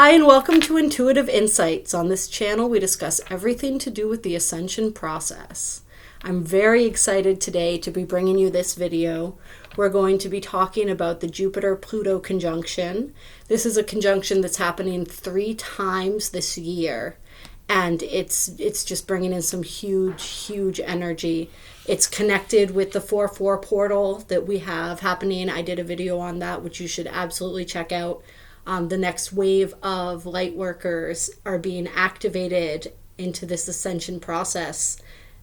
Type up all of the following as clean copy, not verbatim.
Hi, and welcome to Intuitive Insights. On this channel, we discuss everything to do with the ascension process. I'm very excited today to be bringing you this video. We're going to be talking about the Jupiter-Pluto conjunction. This is a conjunction that's happening 3 times this year, and it's just bringing in some huge energy. It's connected with the 4/4 portal that we have happening. I did a video on that, which you should absolutely check out. The next wave of light workers are being activated into this ascension process,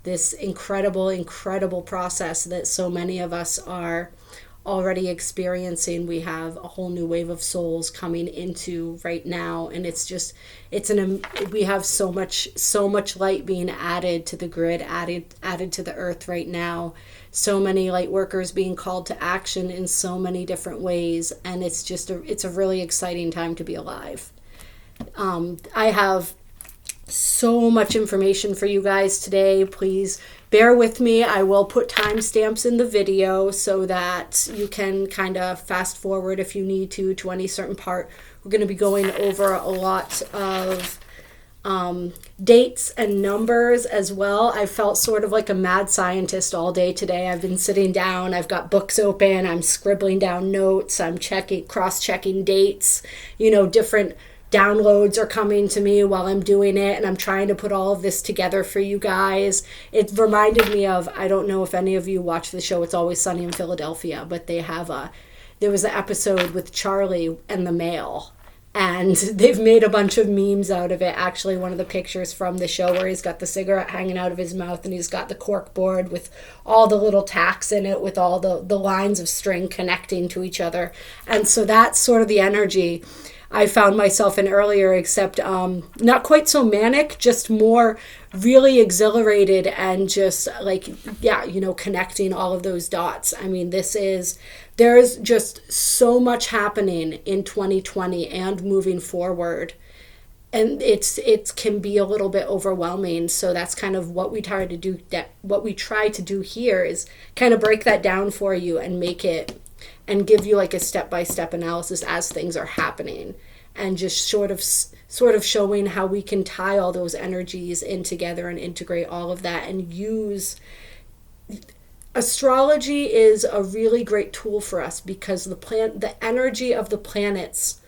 this incredible process that so many of us are already experiencing. We have a whole new wave of souls coming into right now, and we have so much light being added to the grid, added to the earth right now. So many light workers being called to action in so many different ways, and it's a really exciting time to be alive. I have so much information for you guys today. Please bear with me. I will put timestamps in the video so that you can kind of fast forward if you need to any certain part. We're going to be going over a lot of dates and numbers as well. I felt sort of like a mad scientist all day today. I've been sitting down, I've got books open, I'm scribbling down notes, I'm cross-checking dates, different downloads are coming to me while I'm doing it, and I'm trying to put all of this together for you guys. It reminded me of, I don't know if any of you watch the show It's Always Sunny in Philadelphia, but there was an episode with Charlie and the mail, and they've made a bunch of memes out of it. Actually, one of the pictures from the show where he's got the cigarette hanging out of his mouth and he's got the cork board with all the little tacks in it with all the lines of string connecting to each other. And so that's sort of the energy I found myself in earlier, except not quite so manic, just more really exhilarated and just connecting all of those dots. I mean, there's just so much happening in 2020 and moving forward. And it can be a little bit overwhelming. So that's kind of what we try to do here is kind of break that down for you and make it and give you like a step-by-step analysis as things are happening, and just sort of showing how we can tie all those energies in together and integrate all of that and use. Astrology is a really great tool for us because the energy of the planets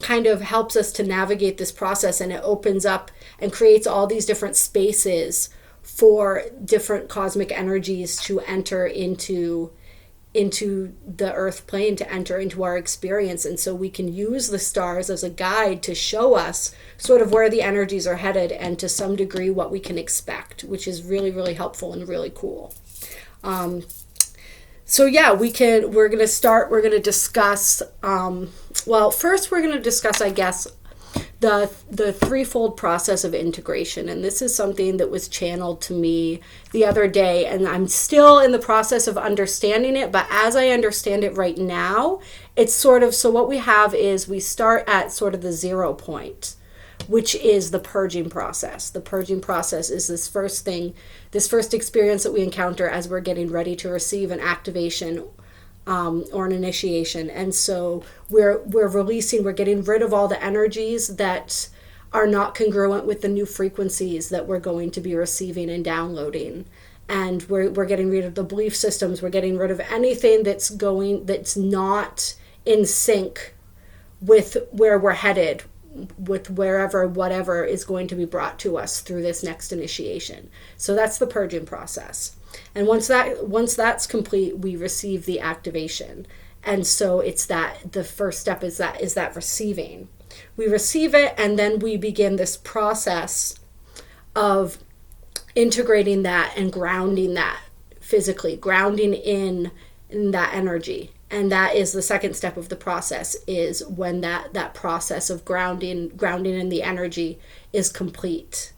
kind of helps us to navigate this process, and it opens up and creates all these different spaces for different cosmic energies to enter into the earth plane, to enter into our experience. And so we can use the stars as a guide to show us sort of where the energies are headed and to some degree what we can expect, which is really helpful and really cool. We're going to discuss, first we're going to discuss, I guess, the threefold process of integration. And this is something that was channeled to me the other day, and I'm still in the process of understanding it, but as I understand it right now, it's so what we have is we start at sort of the 0 point, which is the purging process. The purging process is this first experience that we encounter as we're getting ready to receive an activation or an initiation. And so we're getting rid of all the energies that are not congruent with the new frequencies that we're going to be receiving and downloading. And we're getting rid of the belief systems. We're getting rid of anything that's not in sync with where we're headed, with whatever is going to be brought to us through this next initiation. So that's the purging process. And once that's complete, we receive the activation. And so the first step is that receiving. We receive it, and then we begin this process of integrating that and grounding that physically, grounding in that energy. And that is the second step of the process, is when that process of grounding in the energy is complete.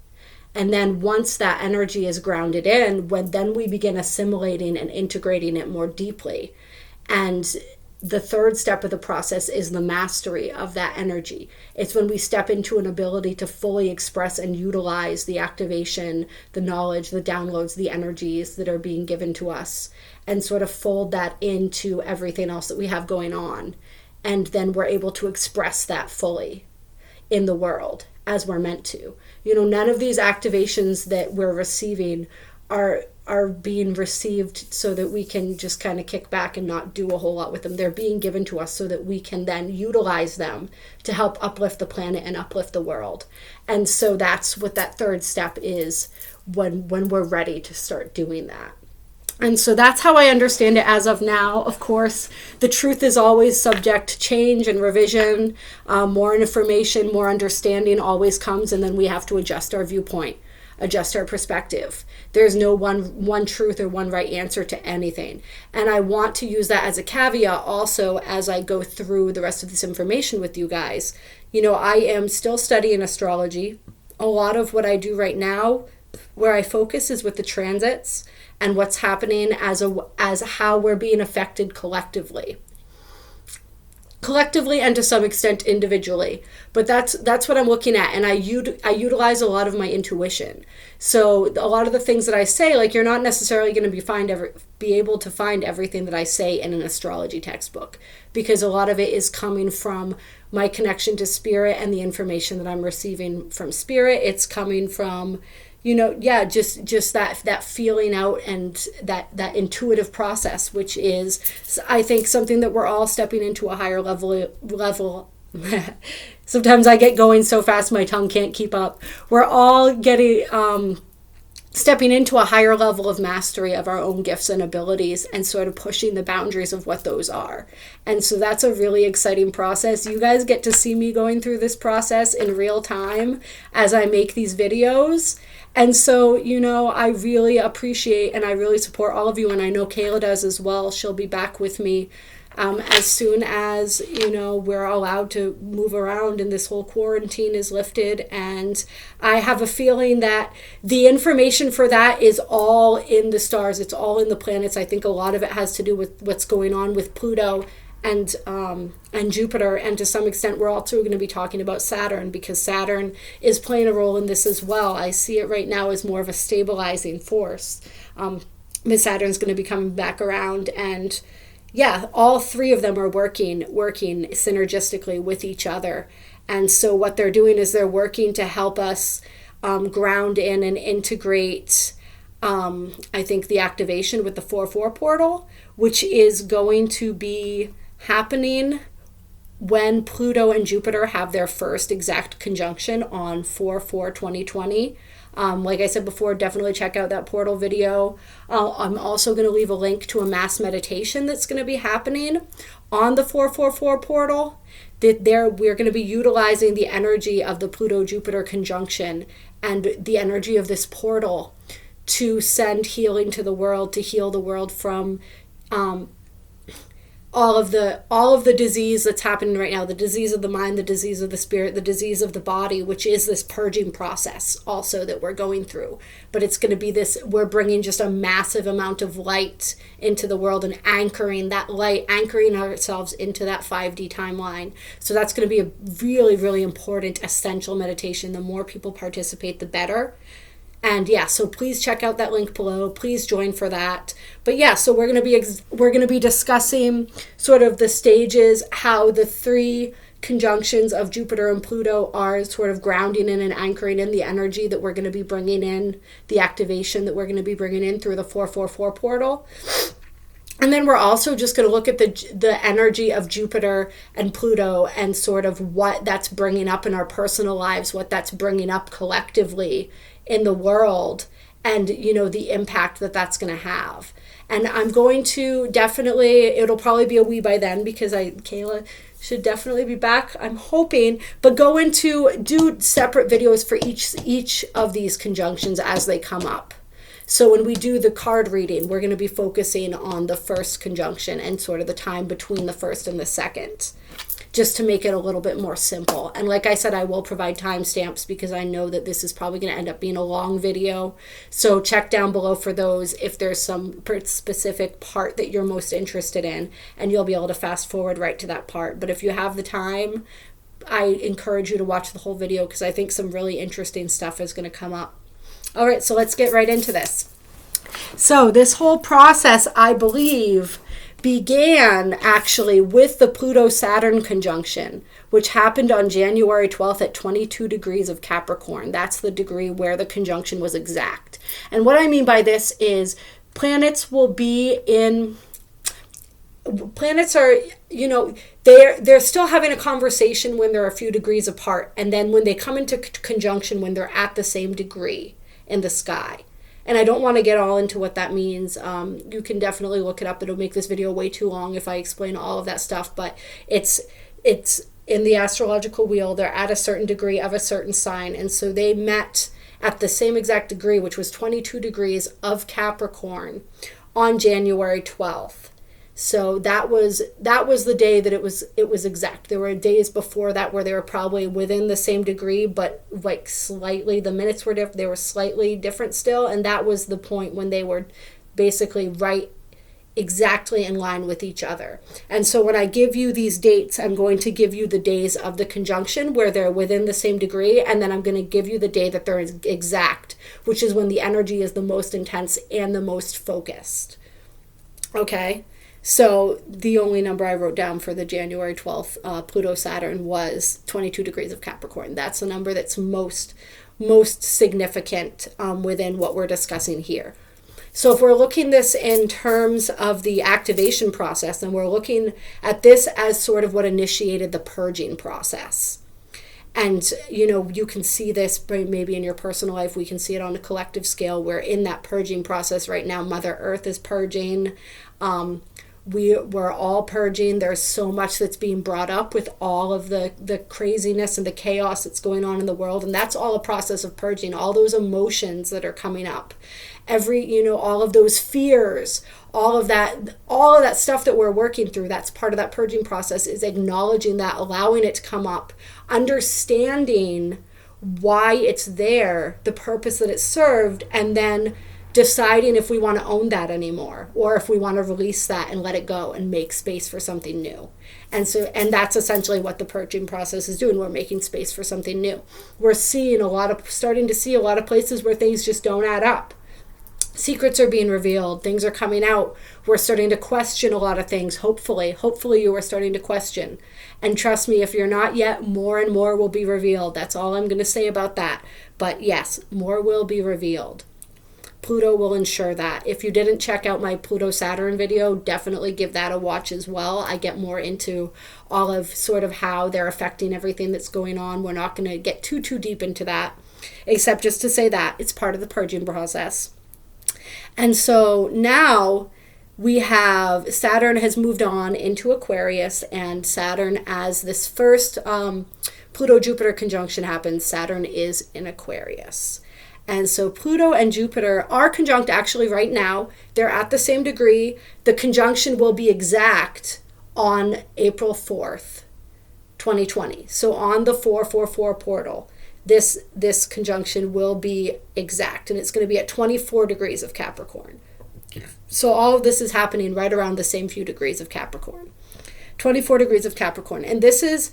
And then once that energy is grounded in, then we begin assimilating and integrating it more deeply. And the third step of the process is the mastery of that energy. It's when we step into an ability to fully express and utilize the activation, the knowledge, the downloads, the energies that are being given to us, and sort of fold that into everything else that we have going on. And then we're able to express that fully. in the world as we're meant to. You know, none of these activations that we're receiving are being received so that we can just kind of kick back and not do a whole lot with them. They're being given to us so that we can then utilize them to help uplift the planet and uplift the world. And so that's what that third step is when we're ready to start doing that. And so that's how I understand it as of now. Of course, the truth is always subject to change and revision. More information, more understanding always comes, and then we have to adjust our viewpoint, adjust our perspective. There's no one truth or one right answer to anything. And I want to use that as a caveat also as I go through the rest of this information with you guys. You know, I am still studying astrology. A lot of what I do right now, where I focus, is with the transits and what's happening as how we're being affected collectively and to some extent individually. But that's what I'm looking at, and I utilize a lot of my intuition. So a lot of the things that I say, like, you're not necessarily going to be able to find everything that I say in an astrology textbook, because a lot of it is coming from my connection to spirit and the information that I'm receiving from spirit. It's coming from, you know, just that feeling out and that intuitive process, which is, I think, something that we're all stepping into a higher level. Sometimes I get going so fast my tongue can't keep up. We're all stepping into a higher level of mastery of our own gifts and abilities, and sort of pushing the boundaries of what those are. And so that's a really exciting process. You guys get to see me going through this process in real time as I make these videos. And so, you know, I really appreciate and I really support all of you. And I know Kayla does as well. She'll be back with me as soon as, you know, we're allowed to move around and this whole quarantine is lifted. And I have a feeling that the information for that is all in the stars. It's all in the planets. I think a lot of it has to do with what's going on with Pluto and Jupiter, and to some extent we're also going to be talking about Saturn, because Saturn is playing a role in this as well. I see it right now as more of a stabilizing force. But Saturn's going to be coming back around, and yeah, all three of them are working synergistically with each other. And so what they're doing is they're working to help us ground in and integrate, I think, the activation with the 4-4 portal, which is going to be happening when Pluto and Jupiter have their first exact conjunction on 4/4/2020. Like I said before, definitely check out that portal video. I'm also going to leave a link to a mass meditation that's going to be happening on the 4/4/4 portal. We're going to be utilizing the energy of the Pluto-Jupiter conjunction and the energy of this portal to send healing to the world, to heal the world from all of the disease that's happening right now, the disease of the mind, the disease of the spirit, the disease of the body, which is this purging process also that we're going through. But it's going to be this, we're bringing just a massive amount of light into the world and anchoring that light, anchoring ourselves into that 5D timeline. So that's going to be a really, really important essential meditation. The more people participate, the better. And yeah, so please check out that link below. Please join for that. But yeah, so we're going to be discussing sort of the stages, how the three conjunctions of Jupiter and Pluto are sort of grounding in and anchoring in the energy that we're going to be bringing in, the activation that we're going to be bringing in through the 4/4/4 portal. And then we're also just going to look at the energy of Jupiter and Pluto and sort of what that's bringing up in our personal lives, what that's bringing up collectively in the world, and, you know, the impact that that's going to have. And I'm going to it'll probably be a wee by then, because Kayla should definitely be back, I'm hoping, but do separate videos for each of these conjunctions as they come up. So when we do the card reading, we're going to be focusing on the first conjunction and sort of the time between the first and the second, just to make it a little bit more simple. And like I said, I will provide timestamps, because I know that this is probably going to end up being a long video. So check down below for those if there's some specific part that you're most interested in, and you'll be able to fast forward right to that part. But if you have the time, I encourage you to watch the whole video, because I think some really interesting stuff is going to come up. All right, so let's get right into this. So this whole process, I believe, began actually with the Pluto-Saturn conjunction, which happened on January 12th at 22 degrees of Capricorn. That's the degree where the conjunction was exact. And what I mean by this is planets will be in... Planets are, they're still having a conversation when they're a few degrees apart. And then when they come into conjunction, when they're at the same degree in the sky. And I don't want to get all into what that means. You can definitely look it up. It'll make this video way too long if I explain all of that stuff. But it's in the astrological wheel. They're at a certain degree of a certain sign. And so they met at the same exact degree, which was 22 degrees of Capricorn on January 12th. So that was the day that it was exact. There were days before that where they were probably within the same degree, but like slightly, the minutes were different. They were slightly different still, and that was the point when they were basically right exactly in line with each other. And so when I give you these dates, I'm going to give you the days of the conjunction where they're within the same degree, and then I'm going to give you the day that they're exact, which is when the energy is the most intense and the most focused. Okay? So the only number I wrote down for the January 12th Pluto-Saturn was 22 degrees of Capricorn. That's the number that's most significant within what we're discussing here. So if we're looking this in terms of the activation process, then we're looking at this as sort of what initiated the purging process. And, you can see this maybe in your personal life. We can see it on a collective scale. We're in that purging process right now. Mother Earth is purging. We're all purging. There's so much that's being brought up with all of the craziness and the chaos that's going on in the world. And that's all a process of purging, all those emotions that are coming up. All of those fears, all of that stuff that we're working through, that's part of that purging process, is acknowledging that, allowing it to come up, understanding why it's there, the purpose that it served, and then deciding if we want to own that anymore, or if we want to release that and let it go and make space for something new. And that's essentially what the purging process is doing. We're making space for something new. We're starting to see a lot of places where things just don't add up. Secrets are being revealed. Things are coming out. We're starting to question a lot of things. Hopefully you are starting to question. And trust me, if you're not yet, more and more will be revealed. That's all I'm going to say about that. But yes, more will be revealed. Pluto will ensure that. If you didn't check out my Pluto-Saturn video, definitely give that a watch as well. I get more into all of sort of how they're affecting everything that's going on. We're not going to get too deep into that, except just to say that it's part of the purging process. And so now we have Saturn has moved on into Aquarius, and Saturn, as this first Pluto-Jupiter conjunction happens, Saturn is in Aquarius. And so Pluto and Jupiter are conjunct actually right now. They're at the same degree. The conjunction will be exact on April 4th, 2020. So on the 444 portal, this conjunction will be exact, and it's going to be at 24 degrees of Capricorn. So all of this is happening right around the same few degrees of Capricorn. 24 degrees of Capricorn. And this is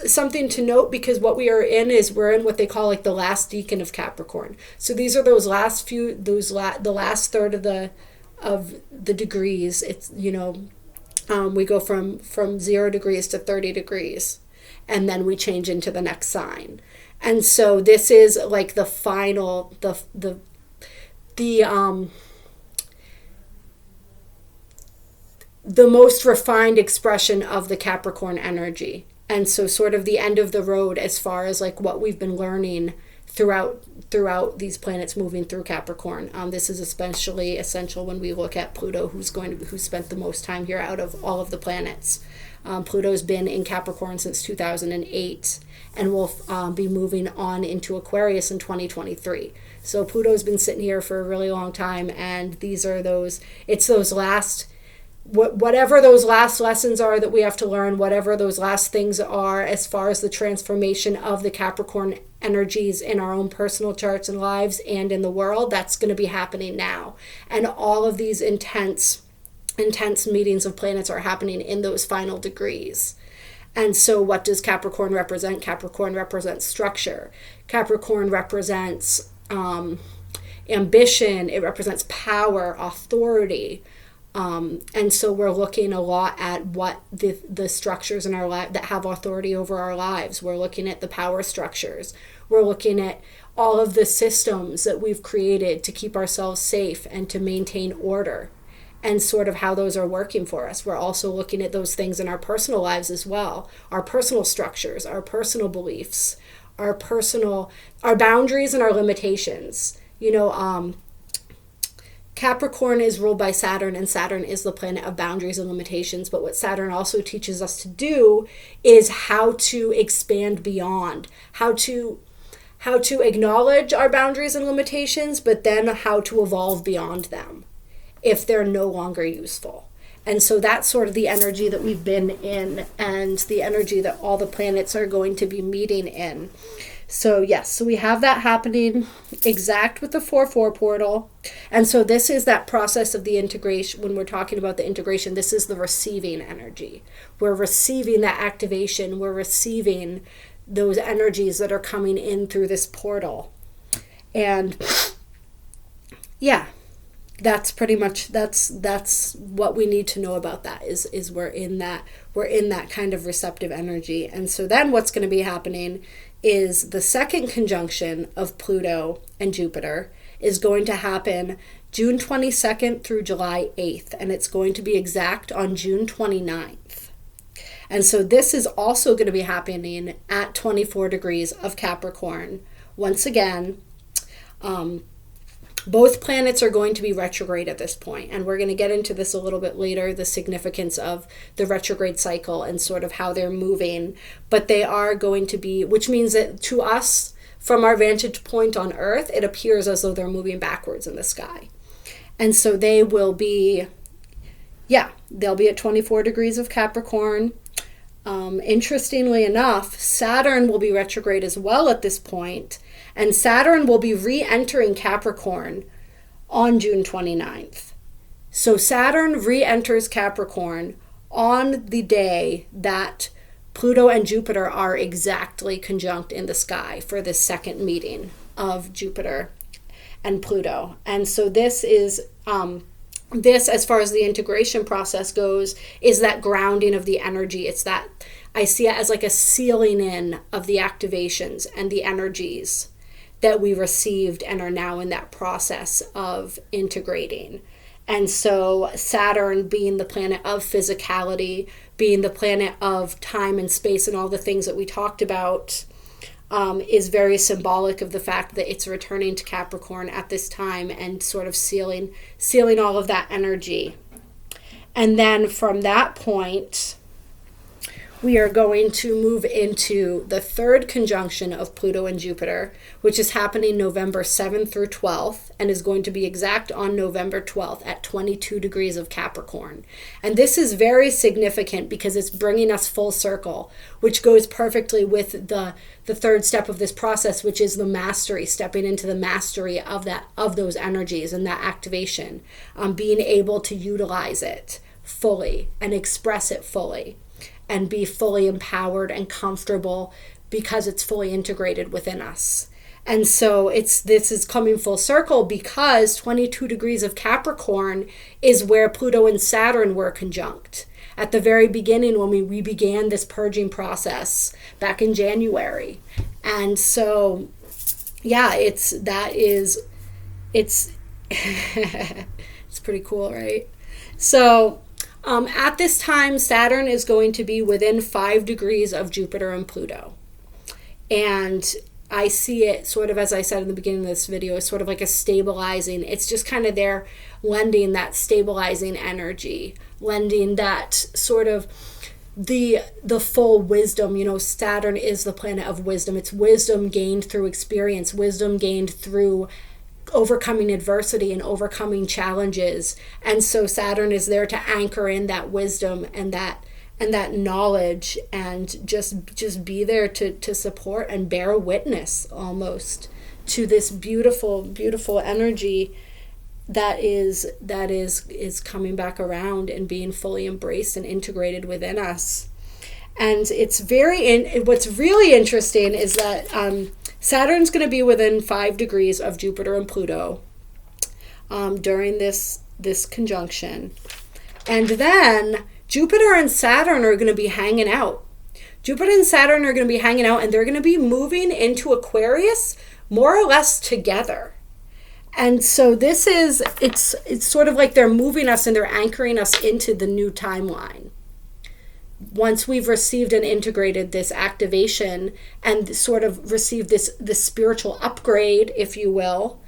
something to note, because what we're in what they call like the last decan of Capricorn. So these are the last third of the degrees. It's, we go from 0 degrees to 30 degrees, and then we change into the next sign. And so this is like the final, the most refined expression of the Capricorn energy. And so sort of the end of the road as far as like what we've been learning throughout these planets moving through Capricorn. This is especially essential when we look at Pluto, who spent the most time here out of all of the planets. Pluto's been in Capricorn since 2008 and will be moving on into Aquarius in 2023. So Pluto's been sitting here for a really long time, and whatever those last lessons are that we have to learn, whatever those last things are as far as the transformation of the Capricorn energies in our own personal charts and lives and in the world, that's going to be happening now. And all of these intense meetings of planets are happening in those final degrees. And so what does Capricorn represent? Capricorn represents structure. Capricorn represents ambition. It represents power, authority. And so we're looking a lot at what the structures in our life that have authority over our lives. We're looking at the power structures. We're looking at all of the systems that we've created to keep ourselves safe and to maintain order, and sort of how those are working for us. We're also looking at those things in our personal lives as well, our personal structures, our personal beliefs, our boundaries and our limitations. Capricorn is ruled by Saturn, and Saturn is the planet of boundaries and limitations. But what Saturn also teaches us to do is how to expand beyond, how to acknowledge our boundaries and limitations, but then how to evolve beyond them if they're no longer useful. And so that's sort of the energy that we've been in, and the energy that all the planets are going to be meeting in. So yes, so we have that happening exact with the 4-4 portal. And so this is that process of the integration. When we're talking about the integration, this is the receiving energy. We're receiving that activation. We're receiving those energies that are coming in through this portal. And yeah, that's pretty much, that's what we need to know about that is we're in that kind of receptive energy. And so then what's going to be happening is the second conjunction of Pluto and Jupiter is going to happen June 22nd through July 8th, and it's going to be exact on June 29th. And so this is also going to be happening at 24 degrees of Capricorn. Once again, both planets are going to be retrograde at this point, and we're going to get into this a little bit later, the significance of the retrograde cycle and sort of how they're moving. But they are going to be, which means that to us, from our vantage point on Earth, it appears as though they're moving backwards in the sky. And so they will be, they'll be at 24 degrees of Capricorn. Interestingly enough, Saturn will be retrograde as well at this point, and Saturn will be re-entering Capricorn on June 29th. So Saturn re-enters Capricorn on the day that Pluto and Jupiter are exactly conjunct in the sky for this second meeting of Jupiter and Pluto. And so this is this, as far as the integration process goes, is that grounding of the energy. It's that, I see it as like a sealing in of the activations and the energies that we received and are now in that process of integrating. And so Saturn, being the planet of physicality, being the planet of time and space and all the things that we talked about, is very symbolic of the fact that it's returning to Capricorn at this time and sort of sealing all of that energy. And then from that point, we are going to move into the third conjunction of Pluto and Jupiter, which is happening November 7th through 12th and is going to be exact on November 12th at 22 degrees of Capricorn. And this is very significant because it's bringing us full circle, which goes perfectly with the third step of this process, which is the mastery, stepping into the mastery of those energies and that activation, being able to utilize it fully and express it fully, and be fully empowered and comfortable because it's fully integrated within us. And so this is coming full circle because 22 degrees of Capricorn is where Pluto and Saturn were conjunct at the very beginning when we began this purging process back in January. And so, yeah, it's it's pretty cool, right? So at this time, Saturn is going to be within 5 degrees of Jupiter and Pluto. And I see it sort of, as I said in the beginning of this video, as sort of like a stabilizing. It's just kind of there lending that stabilizing energy, lending that sort of the full wisdom. Saturn is the planet of wisdom. It's wisdom gained through experience, wisdom gained through overcoming adversity and overcoming challenges. And so Saturn is there to anchor in that wisdom and that knowledge, and just be there to support and bear witness almost to this beautiful, beautiful energy that is coming back around and being fully embraced and integrated within us. And what's really interesting is that Saturn's going to be within 5 degrees of Jupiter and Pluto during this conjunction. And then Jupiter and Saturn are going to be hanging out. Jupiter and Saturn are going to be hanging out, and they're going to be moving into Aquarius more or less together. And so it's sort of like they're moving us and they're anchoring us into the new timeline. Once we've received and integrated this activation and sort of received this spiritual upgrade, if you will,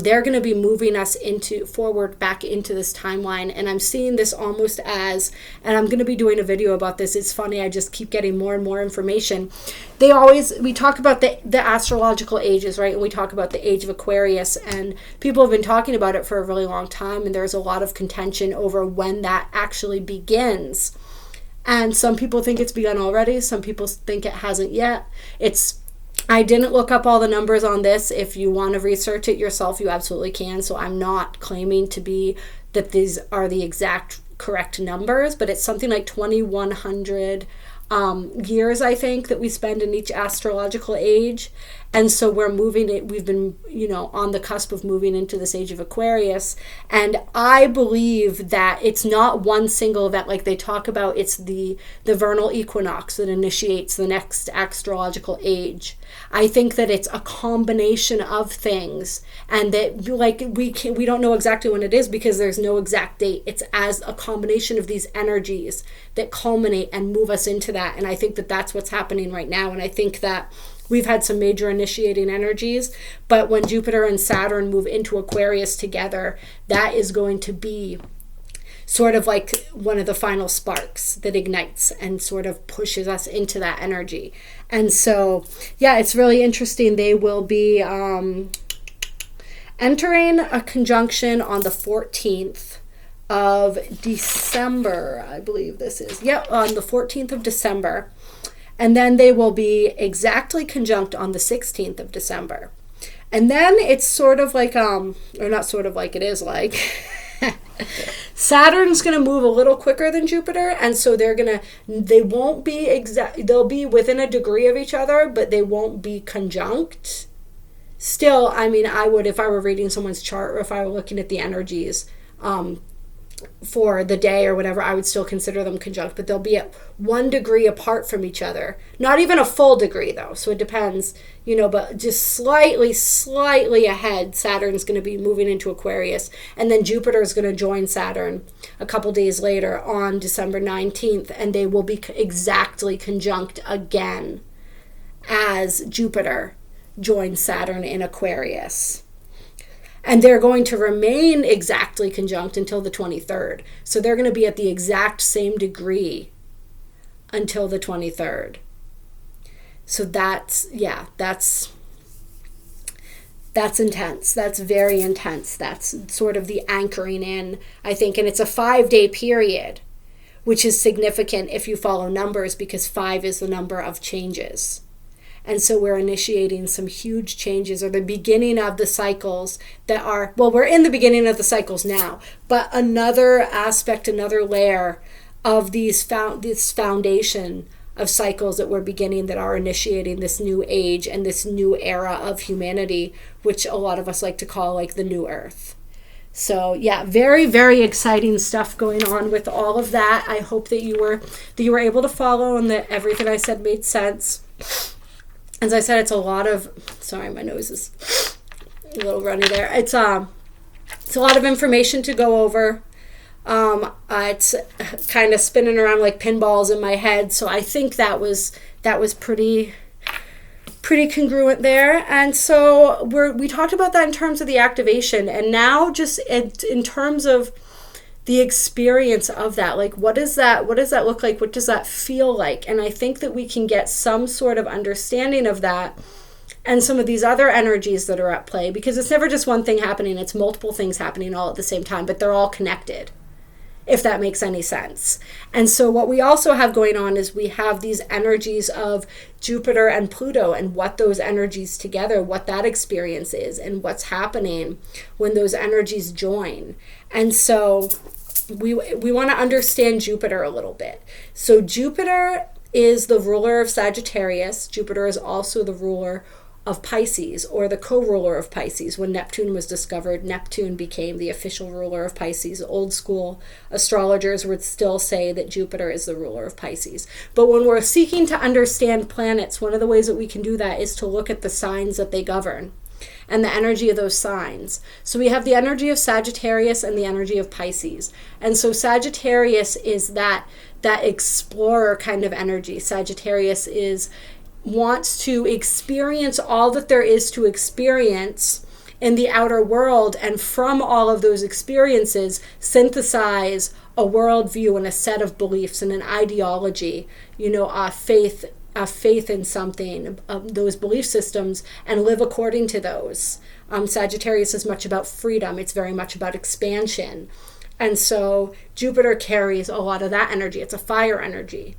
they're going to be moving us forward back into this timeline. And I'm seeing this almost as, and I'm going to be doing a video about this. It's funny, I just keep getting more and more information. We talk about the astrological ages, right? And we talk about the age of Aquarius, and people have been talking about it for a really long time. And there's a lot of contention over when that actually begins. And some people think it's begun already. Some people think it hasn't yet. I didn't look up all the numbers on this. If you want to research it yourself, you absolutely can. So I'm not claiming that these are the exact correct numbers, but it's something like 2,100 years, I think, that we spend in each astrological age. And so we've been, on the cusp of moving into this age of Aquarius. And I believe that it's not one single event like they talk about. It's the vernal equinox that initiates the next astrological age. I think that it's a combination of things, and that we don't know exactly when it is because there's no exact date. It's as a combination of these energies that culminate and move us into that. And I think that that's what's happening right now. And I think that we've had some major initiating energies, but when Jupiter and Saturn move into Aquarius together, that is going to be sort of like one of the final sparks that ignites and sort of pushes us into that energy. And so, yeah, it's really interesting. They will be entering a conjunction on the 14th of December, I believe this is. On the 14th of December. And then they will be exactly conjunct on the 16th of December. And then it's sort of like, or not sort of like, it is like, Saturn's going to move a little quicker than Jupiter. And so they won't be they'll be within a degree of each other, but they won't be conjunct. Still, I mean, I would, if I were reading someone's chart or if I were looking at the energies, for the day or whatever, I would still consider them conjunct, but they'll be at 1 degree apart from each other. Not even a full degree though, so it depends, but just slightly ahead. Saturn's going to be moving into Aquarius, and then Jupiter is going to join Saturn a couple days later on December 19th, and they will be exactly conjunct again as Jupiter joins Saturn in Aquarius. And they're going to remain exactly conjunct until the 23rd. So they're going to be at the exact same degree until the 23rd. So that's intense. That's very intense. That's sort of the anchoring in, I think. And it's a 5-day period, which is significant if you follow numbers, because 5 is the number of changes. And so we're initiating some huge changes, or the beginning of the cycles that are, we're in the beginning of the cycles now, but another aspect, another layer of this foundation of cycles that we're beginning, that are initiating this new age and this new era of humanity, which a lot of us like to call like the new earth. So yeah, very, very exciting stuff going on with all of that. I hope that you were able to follow and that everything I said made sense. As I said, it's a lot of, sorry, my nose is a little runny there. It's a lot of information to go over. It's kind of spinning around like pinballs in my head. So I think that was pretty congruent there. And so we talked about that in terms of the activation, and now just in terms of the experience of that, like what does that look like? What does that feel like? And I think that we can get some sort of understanding of that and some of these other energies that are at play, because it's never just one thing happening, it's multiple things happening all at the same time, but they're all connected, if that makes any sense. And so what we also have going on is we have these energies of Jupiter and Pluto, and what those energies together, what that experience is, and what's happening when those energies join. And so we want to understand Jupiter a little bit. So Jupiter is the ruler of Sagittarius. Jupiter is also the ruler of Pisces, or the co-ruler of Pisces. When Neptune was discovered, Neptune became the official ruler of Pisces. Old school astrologers would still say that Jupiter is the ruler of Pisces. But when we're seeking to understand planets, one of the ways that we can do that is to look at the signs that they govern and the energy of those signs. So we have the energy of Sagittarius and the energy of Pisces. And so Sagittarius is that explorer kind of energy. Sagittarius wants to experience all that there is to experience in the outer world, and from all of those experiences synthesize a worldview and a set of beliefs and an ideology, a faith in something, those belief systems, and live according to those. Sagittarius is much about freedom. It's very much about expansion. And so Jupiter carries a lot of that energy. It's a fire energy.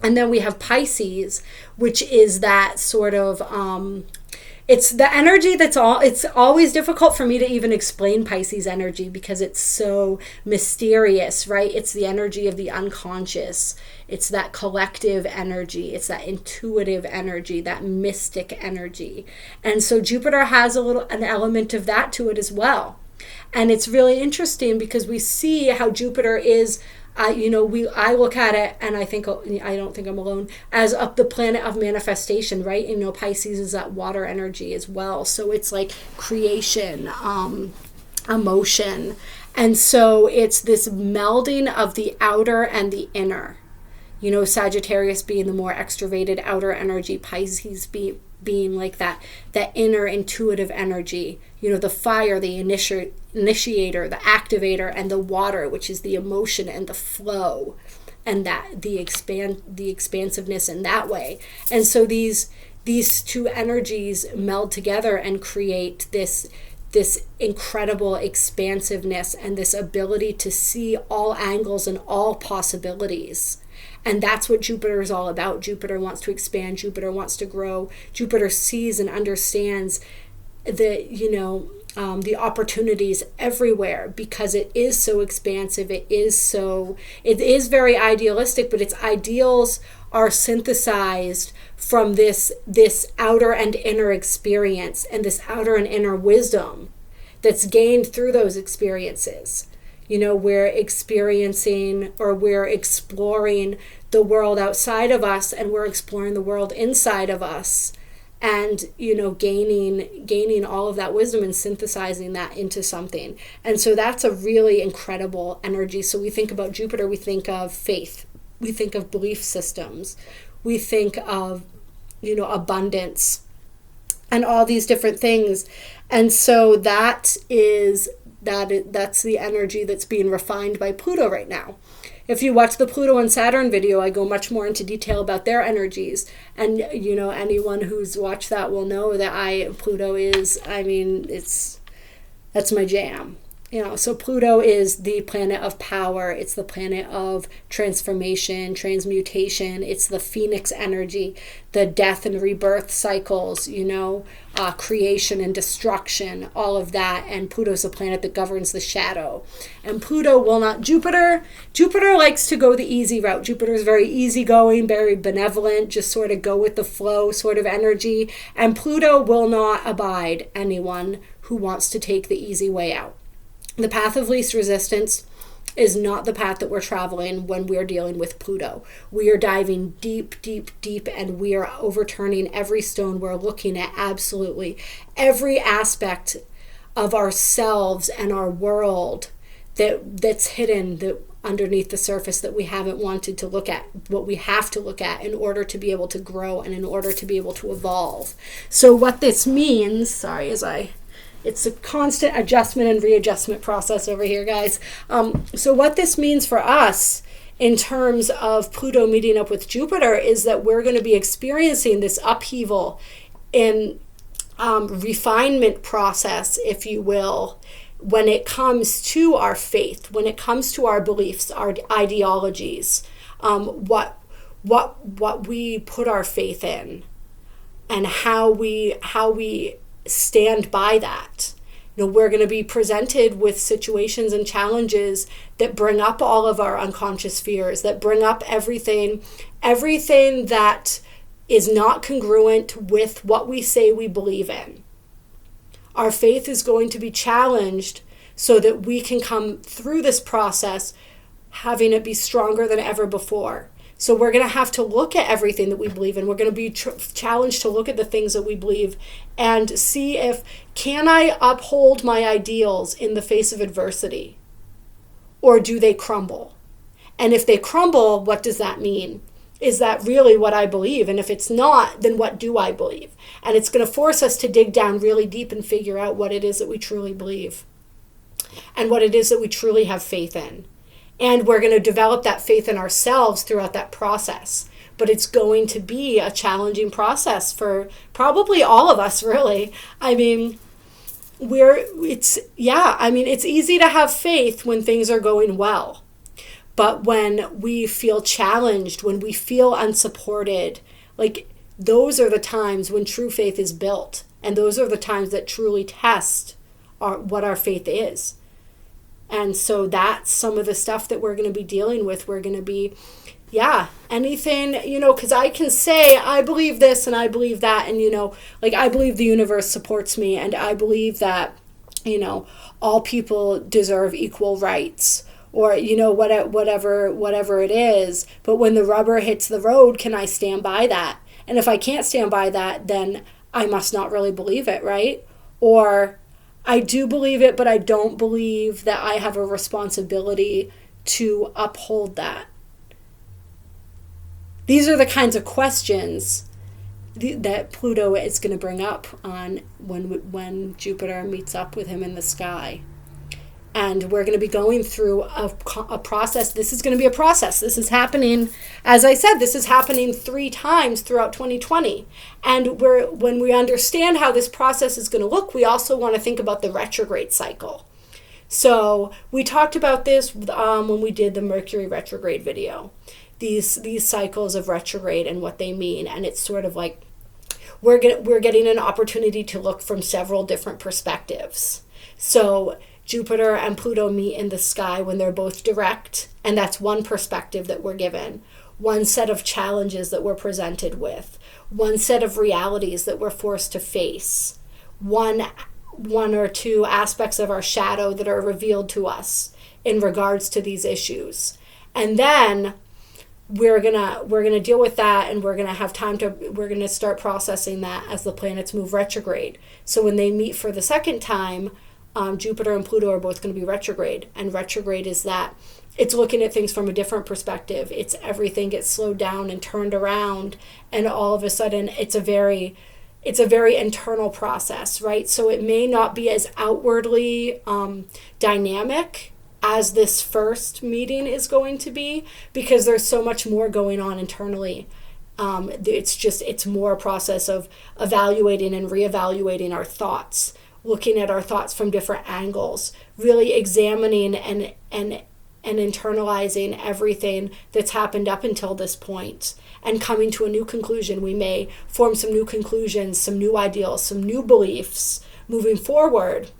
And then we have Pisces, which is that sort of, it's the energy it's always difficult for me to even explain Pisces energy because it's so mysterious, right? It's the energy of the unconscious. It's that collective energy. It's that intuitive energy, that mystic energy. And so Jupiter has an element of that to it as well. And it's really interesting because we see how Jupiter is, I look at it, and I don't think I'm alone, as the planet of manifestation, right? Pisces is that water energy as well. So it's like creation, emotion. And so it's this melding of the outer and the inner. Sagittarius being the more extroverted outer energy, Pisces being like that inner intuitive energy, the fire, the initiator, the activator, and the water, which is the emotion and the flow, and that the expansiveness in that way. And so these two energies meld together and create this incredible expansiveness and this ability to see all angles and all possibilities. And that's what Jupiter is all about. Jupiter wants to expand. Jupiter wants to grow. Jupiter sees and understands the opportunities everywhere because it is so expansive. It is very idealistic, but its ideals are synthesized from this outer and inner experience and this outer and inner wisdom that's gained through those experiences. We're experiencing, or we're exploring the world outside of us, and we're exploring the world inside of us, and gaining all of that wisdom and synthesizing that into something. And so that's a really incredible energy. So we think about Jupiter, we think of faith, we think of belief systems, we think of abundance and all these different things. And so that's the energy that's being refined by Pluto right now. If you watch the Pluto and Saturn video, I go much more into detail about their energies. And, anyone who's watched that will know that Pluto is, that's my jam. So Pluto is the planet of power. It's the planet of transformation, transmutation. It's the phoenix energy, the death and rebirth cycles, creation and destruction, all of that. And Pluto's the planet that governs the shadow. And Pluto will not, Jupiter likes to go the easy route. Jupiter is very easygoing, very benevolent, just sort of go with the flow sort of energy. And Pluto will not abide anyone who wants to take the easy way out. The path of least resistance is not the path that we're traveling when we're dealing with Pluto. We are diving deep, deep, deep, and we are overturning every stone. We're looking at absolutely every aspect of ourselves and our world that's hidden underneath the surface that we haven't wanted to look at, what we have to look at in order to be able to grow and in order to be able to evolve. So what this means, it's a constant adjustment and readjustment process over here, guys. So what this means for us in terms of Pluto meeting up with Jupiter is that we're going to be experiencing this upheaval in refinement process, if you will, when it comes to our faith, when it comes to our beliefs, our ideologies, what we put our faith in, and how we stand by that. We're going to be presented with situations and challenges that bring up all of our unconscious fears, that bring up everything that is not congruent with what we say we believe in. Our faith is going to be challenged so that we can come through this process having it be stronger than ever before. So we're going to have to look at everything that we believe in. We're going to be challenged to look at the things that we believe and see if, can I uphold my ideals in the face of adversity? Or do they crumble? And if they crumble, what does that mean? Is that really what I believe? And if it's not, then what do I believe? And it's going to force us to dig down really deep and figure out what it is that we truly believe and what it is that we truly have faith in. And we're going to develop that faith in ourselves throughout that process. But it's going to be a challenging process for probably all of us, really. I mean, it's easy to have faith when things are going well. But when we feel challenged, when we feel unsupported, like those are the times when true faith is built. And those are the times that truly test what our faith is. And so that's some of the stuff that we're going to be dealing with. We're going to be, anything, because I can say, I believe this and I believe that. And, I believe the universe supports me. And I believe that, all people deserve equal rights. Or, whatever it is. But when the rubber hits the road, can I stand by that? And if I can't stand by that, then I must not really believe it, right? Or I do believe it, but I don't believe that I have a responsibility to uphold that. These are the kinds of questions that Pluto is going to bring up on when Jupiter meets up with him in the sky. And we're going to be going through a process. This is going to be a process. This is happening, as I said, this is happening 3 times throughout 2020. And when we understand how this process is going to look, we also want to think about the retrograde cycle. So we talked about this when we did the Mercury retrograde video. These cycles of retrograde and what they mean. And it's sort of like we're getting an opportunity to look from several different perspectives. So Jupiter and Pluto meet in the sky when they're both direct, and that's one perspective that we're given, one set of challenges that we're presented with, one set of realities that we're forced to face, one or two aspects of our shadow that are revealed to us in regards to these issues. And then we're gonna deal with that, and we're gonna start processing that as the planets move retrograde. So when they meet for the second time, Jupiter and Pluto are both going to be retrograde. And retrograde is that it's looking at things from a different perspective. It's everything gets slowed down and turned around, and all of a sudden it's a very internal process, right? So it may not be as outwardly dynamic as this first meeting is going to be, because there's so much more going on internally. It's more a process of evaluating and reevaluating our thoughts, looking at our thoughts from different angles, really examining and internalizing everything that's happened up until this point, and coming to a new conclusion. We may form some new conclusions, some new ideals, some new beliefs moving forward.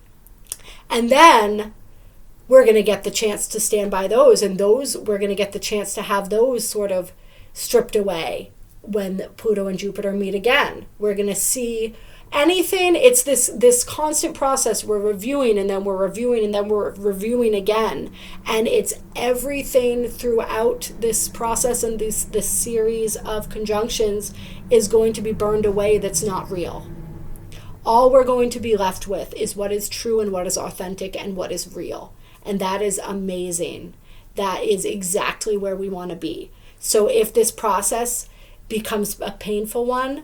And then we're going to get the chance to stand by those, and we're going to get the chance to have those sort of stripped away when Pluto and Jupiter meet again. We're going to see anything. It's this constant process. We're reviewing, and then we're reviewing, and then we're reviewing again. And it's everything throughout this process, and this series of conjunctions is going to be burned away that's not real. All we're going to be left with is what is true and what is authentic and what is real. And that is amazing. That is exactly where we want to be. So if this process becomes a painful one,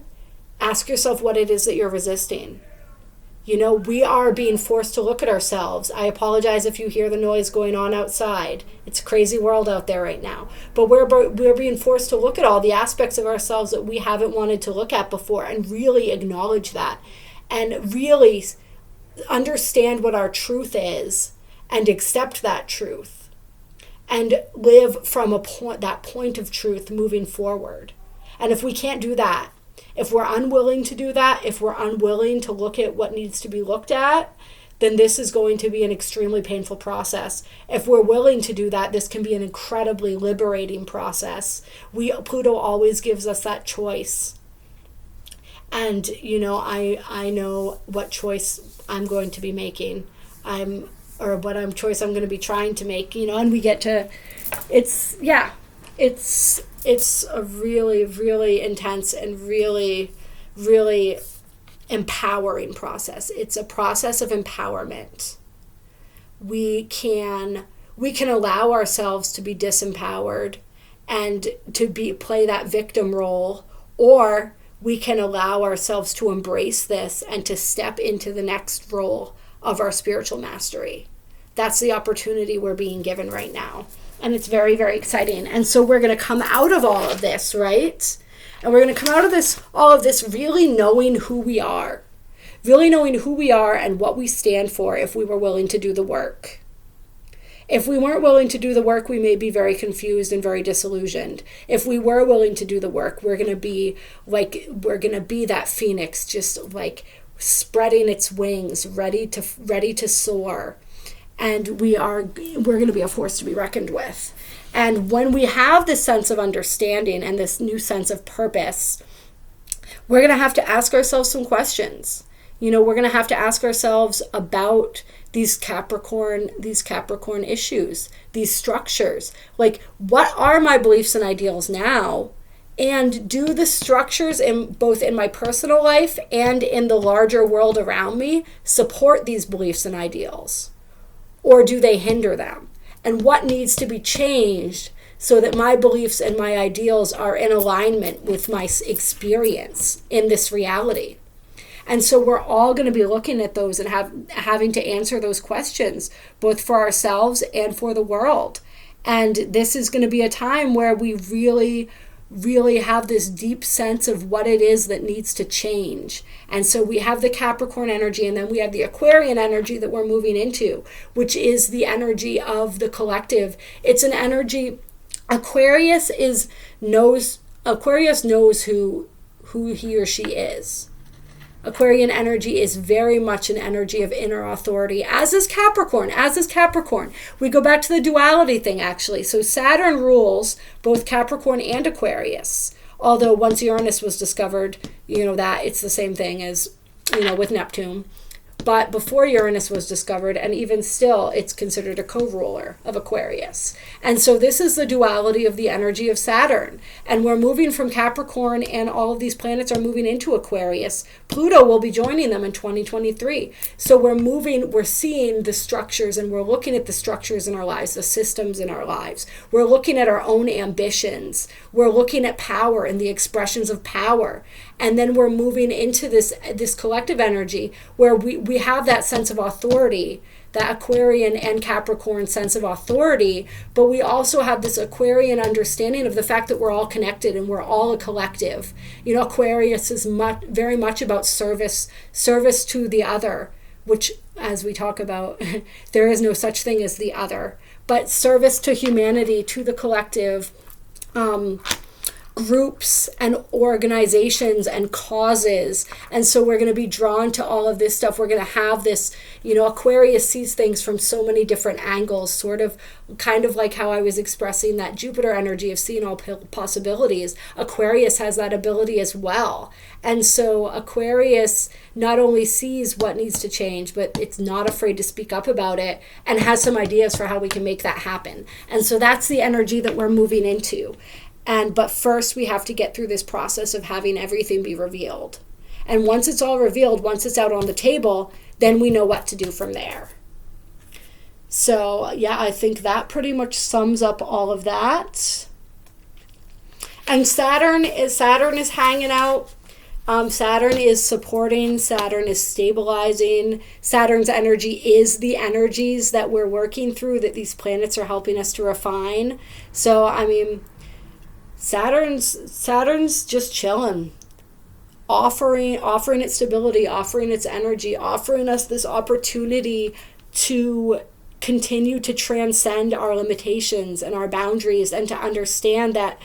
ask yourself what it is that you're resisting. We are being forced to look at ourselves. I apologize if you hear the noise going on outside. It's a crazy world out there right now. But we're being forced to look at all the aspects of ourselves that we haven't wanted to look at before, and really acknowledge that, and really understand what our truth is, and accept that truth, and live from that point of truth moving forward. And if we can't do that, if we're unwilling to do that, if we're unwilling to look at what needs to be looked at, then this is going to be an extremely painful process. If we're willing to do that, this can be an incredibly liberating process. Pluto always gives us that choice. And, I know what choice I'm going to be making. Or what choice I'm going to be trying to make, and we get to, it's a really, really intense and really, really empowering process. It's a process of empowerment. We can allow ourselves to be disempowered and to play that victim role, or we can allow ourselves to embrace this and to step into the next role of our spiritual mastery. That's the opportunity we're being given right now. And it's very, very exciting. And so we're going to come out of all of this, right? And we're going to come out of all of this really knowing who we are. Really knowing who we are and what we stand for if we were willing to do the work. If we weren't willing to do the work, we may be very confused and very disillusioned. If we were willing to do the work, we're going to be that phoenix, just like spreading its wings, ready to soar. And we're going to be a force to be reckoned with. And when we have this sense of understanding and this new sense of purpose, we're going to have to ask ourselves some questions. We're going to have to ask ourselves about these Capricorn issues, these structures. Like, what are my beliefs and ideals now? And do the structures both in my personal life and in the larger world around me support these beliefs and ideals? Or do they hinder them? And what needs to be changed so that my beliefs and my ideals are in alignment with my experience in this reality? And so we're all going to be looking at those and having to answer those questions, both for ourselves and for the world. And this is going to be a time where we really, really have this deep sense of what it is that needs to change. And so we have the Capricorn energy, and then we have the Aquarian energy that we're moving into, which is the energy of the collective. It's an energy, Aquarius knows who he or she is. Aquarian energy is very much an energy of inner authority, as is Capricorn. We go back to the duality thing, actually. So Saturn rules both Capricorn and Aquarius. Although once Uranus was discovered, that it's the same thing as, with Neptune. But before Uranus was discovered, and even still, it's considered a co-ruler of Aquarius. And so this is the duality of the energy of Saturn. And we're moving from Capricorn, and all of these planets are moving into Aquarius. Pluto will be joining them in 2023. So we're seeing the structures, and we're looking at the structures in our lives, the systems in our lives. We're looking at our own ambitions. We're looking at power and the expressions of power. And then we're moving into this collective energy where we have that sense of authority, that Aquarian and Capricorn sense of authority, but we also have this Aquarian understanding of the fact that we're all connected and we're all a collective. Aquarius is very much about service to the other, which, as we talk about, there is no such thing as the other, but service to humanity, to the collective, groups and organizations and causes. And so we're going to be drawn to all of this stuff. We're going to have this, Aquarius sees things from so many different angles, kind of like how I was expressing that Jupiter energy of seeing all possibilities. Aquarius has that ability as well. And so Aquarius not only sees what needs to change, but it's not afraid to speak up about it and has some ideas for how we can make that happen. And so that's the energy that we're moving into. But first we have to get through this process of having everything be revealed. And once it's all revealed, once it's out on the table, then we know what to do from there. So yeah, I think that pretty much sums up all of that. And Saturn is hanging out. Saturn is supporting, Saturn is stabilizing. Saturn's energy is the energies that we're working through, that these planets are helping us to refine. So, Saturn's just chilling, offering its stability, offering its energy, offering us this opportunity to continue to transcend our limitations and our boundaries, and to understand that,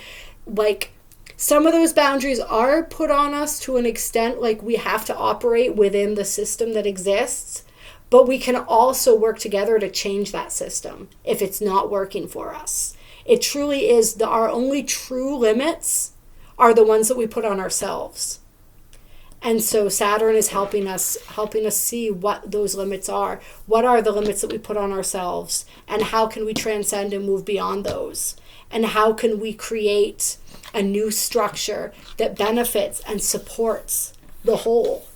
some of those boundaries are put on us to an extent, we have to operate within the system that exists, but we can also work together to change that system if it's not working for us. It truly is, our only true limits are the ones that we put on ourselves. And so Saturn is helping us see what those limits are. What are the limits that we put on ourselves? And how can we transcend and move beyond those? And how can we create a new structure that benefits and supports the whole?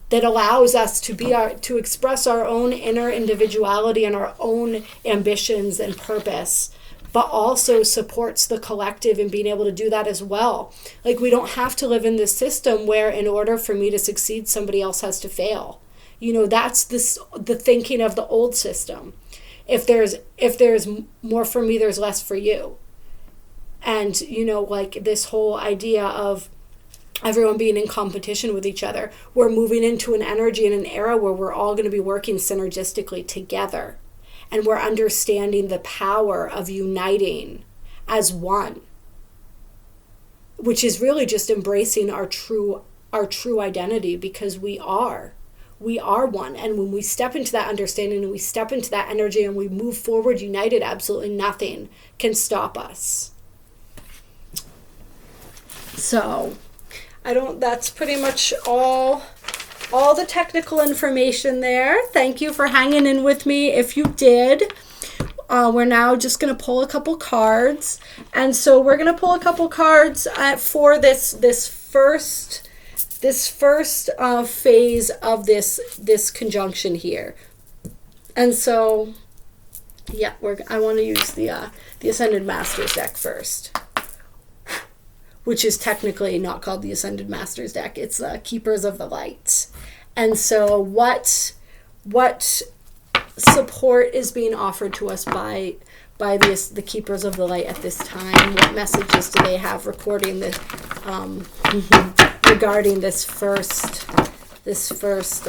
That allows us to express our own inner individuality and our own ambitions and purpose, but also supports the collective in being able to do that as well. Like, we don't have to live in this system where in order for me to succeed, somebody else has to fail. That's the thinking of the old system. If there's more for me, there's less for you. And, like this whole idea of everyone being in competition with each other. We're moving into an energy and an era where we're all going to be working synergistically together. And we're understanding the power of uniting as one, which is really just embracing our true identity, because we are one. And when we step into that understanding and we step into that energy and we move forward united, absolutely nothing can stop us. So that's pretty much all the technical information there. Thank you for hanging in with me. If you did, we're now just going to pull a couple cards. And so we're going to pull a couple cards for this first phase of this conjunction here. And so, yeah, I want to use the Ascended Masters deck first, which is technically not called the Ascended Masters deck. It's the Keepers of the Light. And so what support is being offered to us by the Keepers of the Light at this time? What messages do they have regarding this first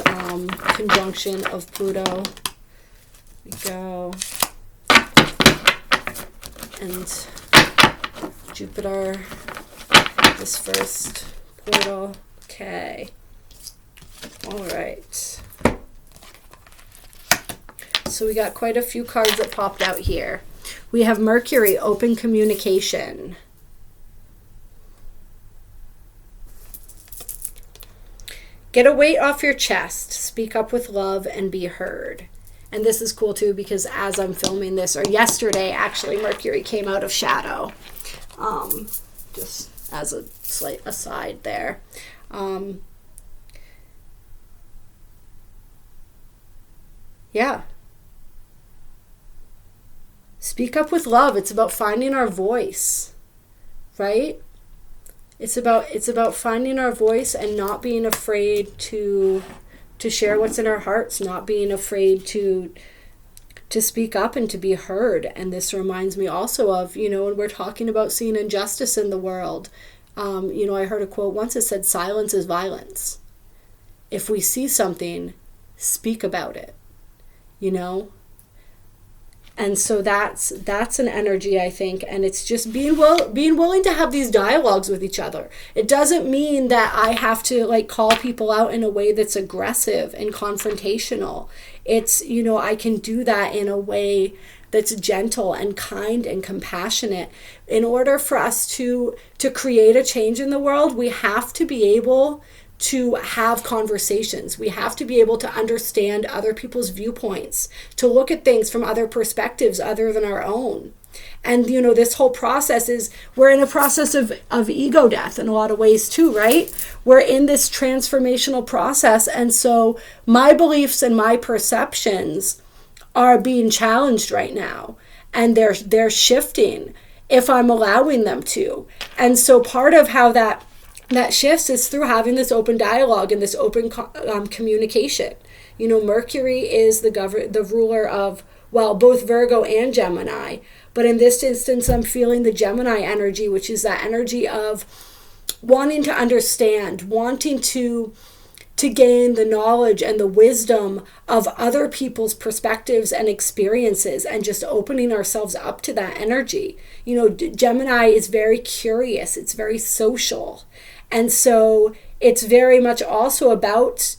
conjunction of Pluto? We go. And Jupiter. This first portal. Okay. All right. So we got quite a few cards that popped out here. We have Mercury, open communication. Get a weight off your chest. Speak up with love and be heard. And this is cool too, because as I'm filming this, or yesterday actually, Mercury came out of shadow. Just as a slight aside there. Yeah. Speak up with love. It's about finding our voice, right? It's about finding our voice and not being afraid to share what's in our hearts, not being afraid to speak up and to be heard. And this reminds me also of, when we're talking about seeing injustice in the world, I heard a quote once that said, silence is violence. If we see something, speak about it, And so that's an energy, I think, and it's just being willing to have these dialogues with each other. It doesn't mean that I have to call people out in a way that's aggressive and confrontational. It's, I can do that in a way that's gentle and kind and compassionate. In order for us to create a change in the world, we have to be able to have conversations. We have to be able to understand other people's viewpoints, to look at things from other perspectives other than our own. And, this whole process we're in a process of ego death in a lot of ways too, right? We're in this transformational process. And so my beliefs and my perceptions are being challenged right now. And they're shifting if I'm allowing them to. And so part of how that shifts is through having this open dialogue and this open communication. Mercury is the ruler of, both Virgo and Gemini. But in this instance, I'm feeling the Gemini energy, which is that energy of wanting to understand, wanting to gain the knowledge and the wisdom of other people's perspectives and experiences, and just opening ourselves up to that energy. Gemini is very curious. It's very social. And so it's very much also about,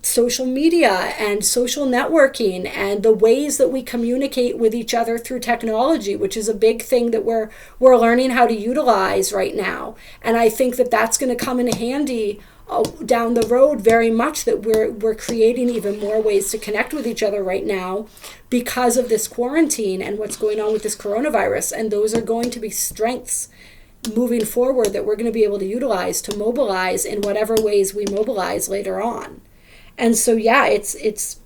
social media and social networking and the ways that we communicate with each other through technology, which is a big thing that we're learning how to utilize right now. And I think that that's going to come in handy down the road very much, that we're creating even more ways to connect with each other right now because of this quarantine and what's going on with this coronavirus. And those are going to be strengths moving forward that we're going to be able to utilize to mobilize in whatever ways we mobilize later on. And so, yeah, it's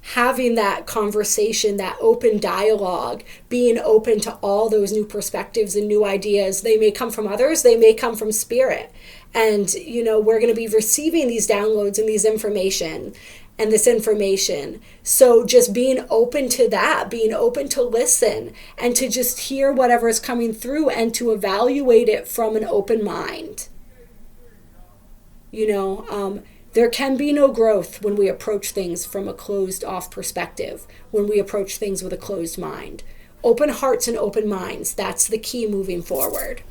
having that conversation, that open dialogue, being open to all those new perspectives and new ideas. They may come from others, they may come from spirit. And, we're going to be receiving these downloads and this information. So just being open to that, being open to listen and to just hear whatever is coming through and to evaluate it from an open mind. There can be no growth when we approach things from a closed off perspective, when we approach things with a closed mind. Open hearts and open minds, that's the key moving forward.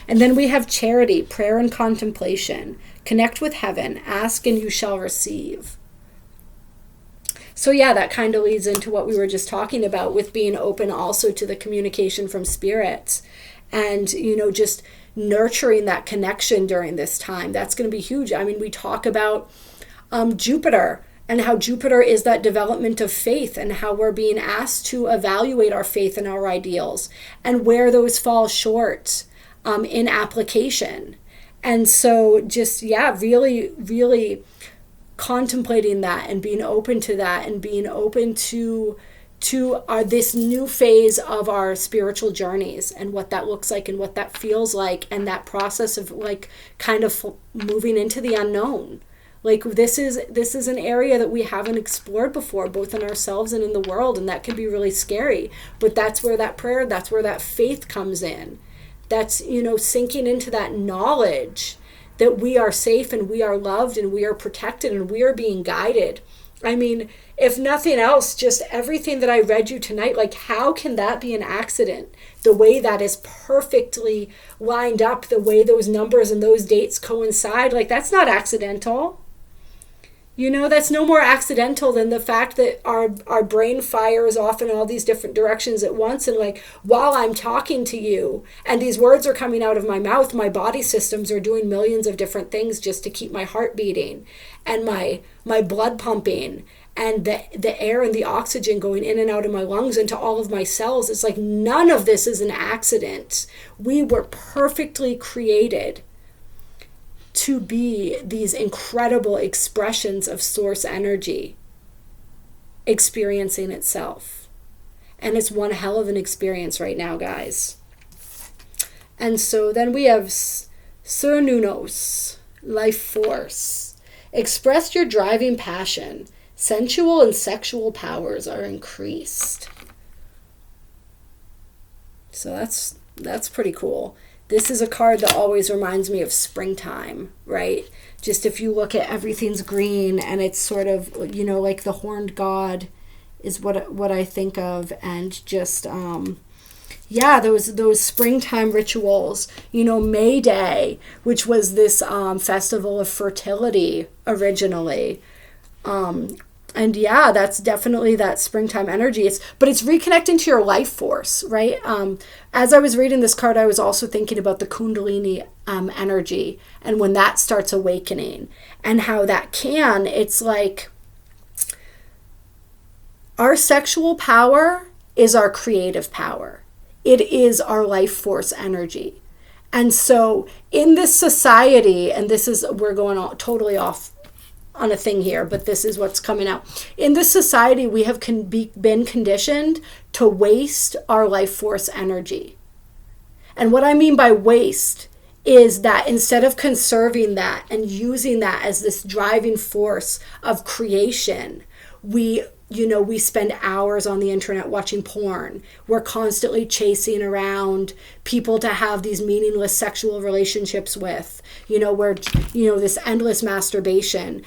And then we have charity, prayer and contemplation. Connect with heaven, ask and you shall receive. So yeah, that kind of leads into what we were just talking about with being open also to the communication from spirits and, just nurturing that connection during this time. That's going to be huge. I mean, we talk about Jupiter and how Jupiter is that development of faith and how we're being asked to evaluate our faith and our ideals and where those fall short in application. And so just, really, really contemplating that and being open to that and being open to this new phase of our spiritual journeys and what that looks like and what that feels like, and that process of kind of moving into the unknown. This is an area that we haven't explored before, both in ourselves and in the world, and that can be really scary. But that's where that prayer, that's where that faith comes in. That's, sinking into that knowledge that we are safe and we are loved and we are protected and we are being guided. I mean, if nothing else, just everything that I read you tonight, how can that be an accident? The way that is perfectly lined up, the way those numbers and those dates coincide, that's not accidental. That's no more accidental than the fact that our brain fires off in all these different directions at once. And while I'm talking to you and these words are coming out of my mouth, my body systems are doing millions of different things just to keep my heart beating and my blood pumping and the air and the oxygen going in and out of my lungs into all of my cells. It's none of this is an accident. We were perfectly created to be these incredible expressions of source energy experiencing itself. And it's one hell of an experience right now, guys. And so then we have Cernunnos, life force. Express your driving passion. Sensual and sexual powers are increased. So that's pretty cool. This is a card that always reminds me of springtime, right? Just if you look at everything's green and it's sort of, the horned god is what I think of. And just, those springtime rituals, May Day, which was this festival of fertility originally. And that's definitely that springtime energy. But it's reconnecting to your life force, right? As I was reading this card, I was also thinking about the Kundalini energy and when that starts awakening and how that it's our sexual power is our creative power. It is our life force energy. And so in this society, and we're going totally off on a thing here, but this is what's coming out. In this society, we have been conditioned to waste our life force energy. And what I mean by waste is that instead of conserving that and using that as this driving force of creation, we spend hours on the internet watching porn. We're constantly chasing around people to have these meaningless sexual relationships with, this endless masturbation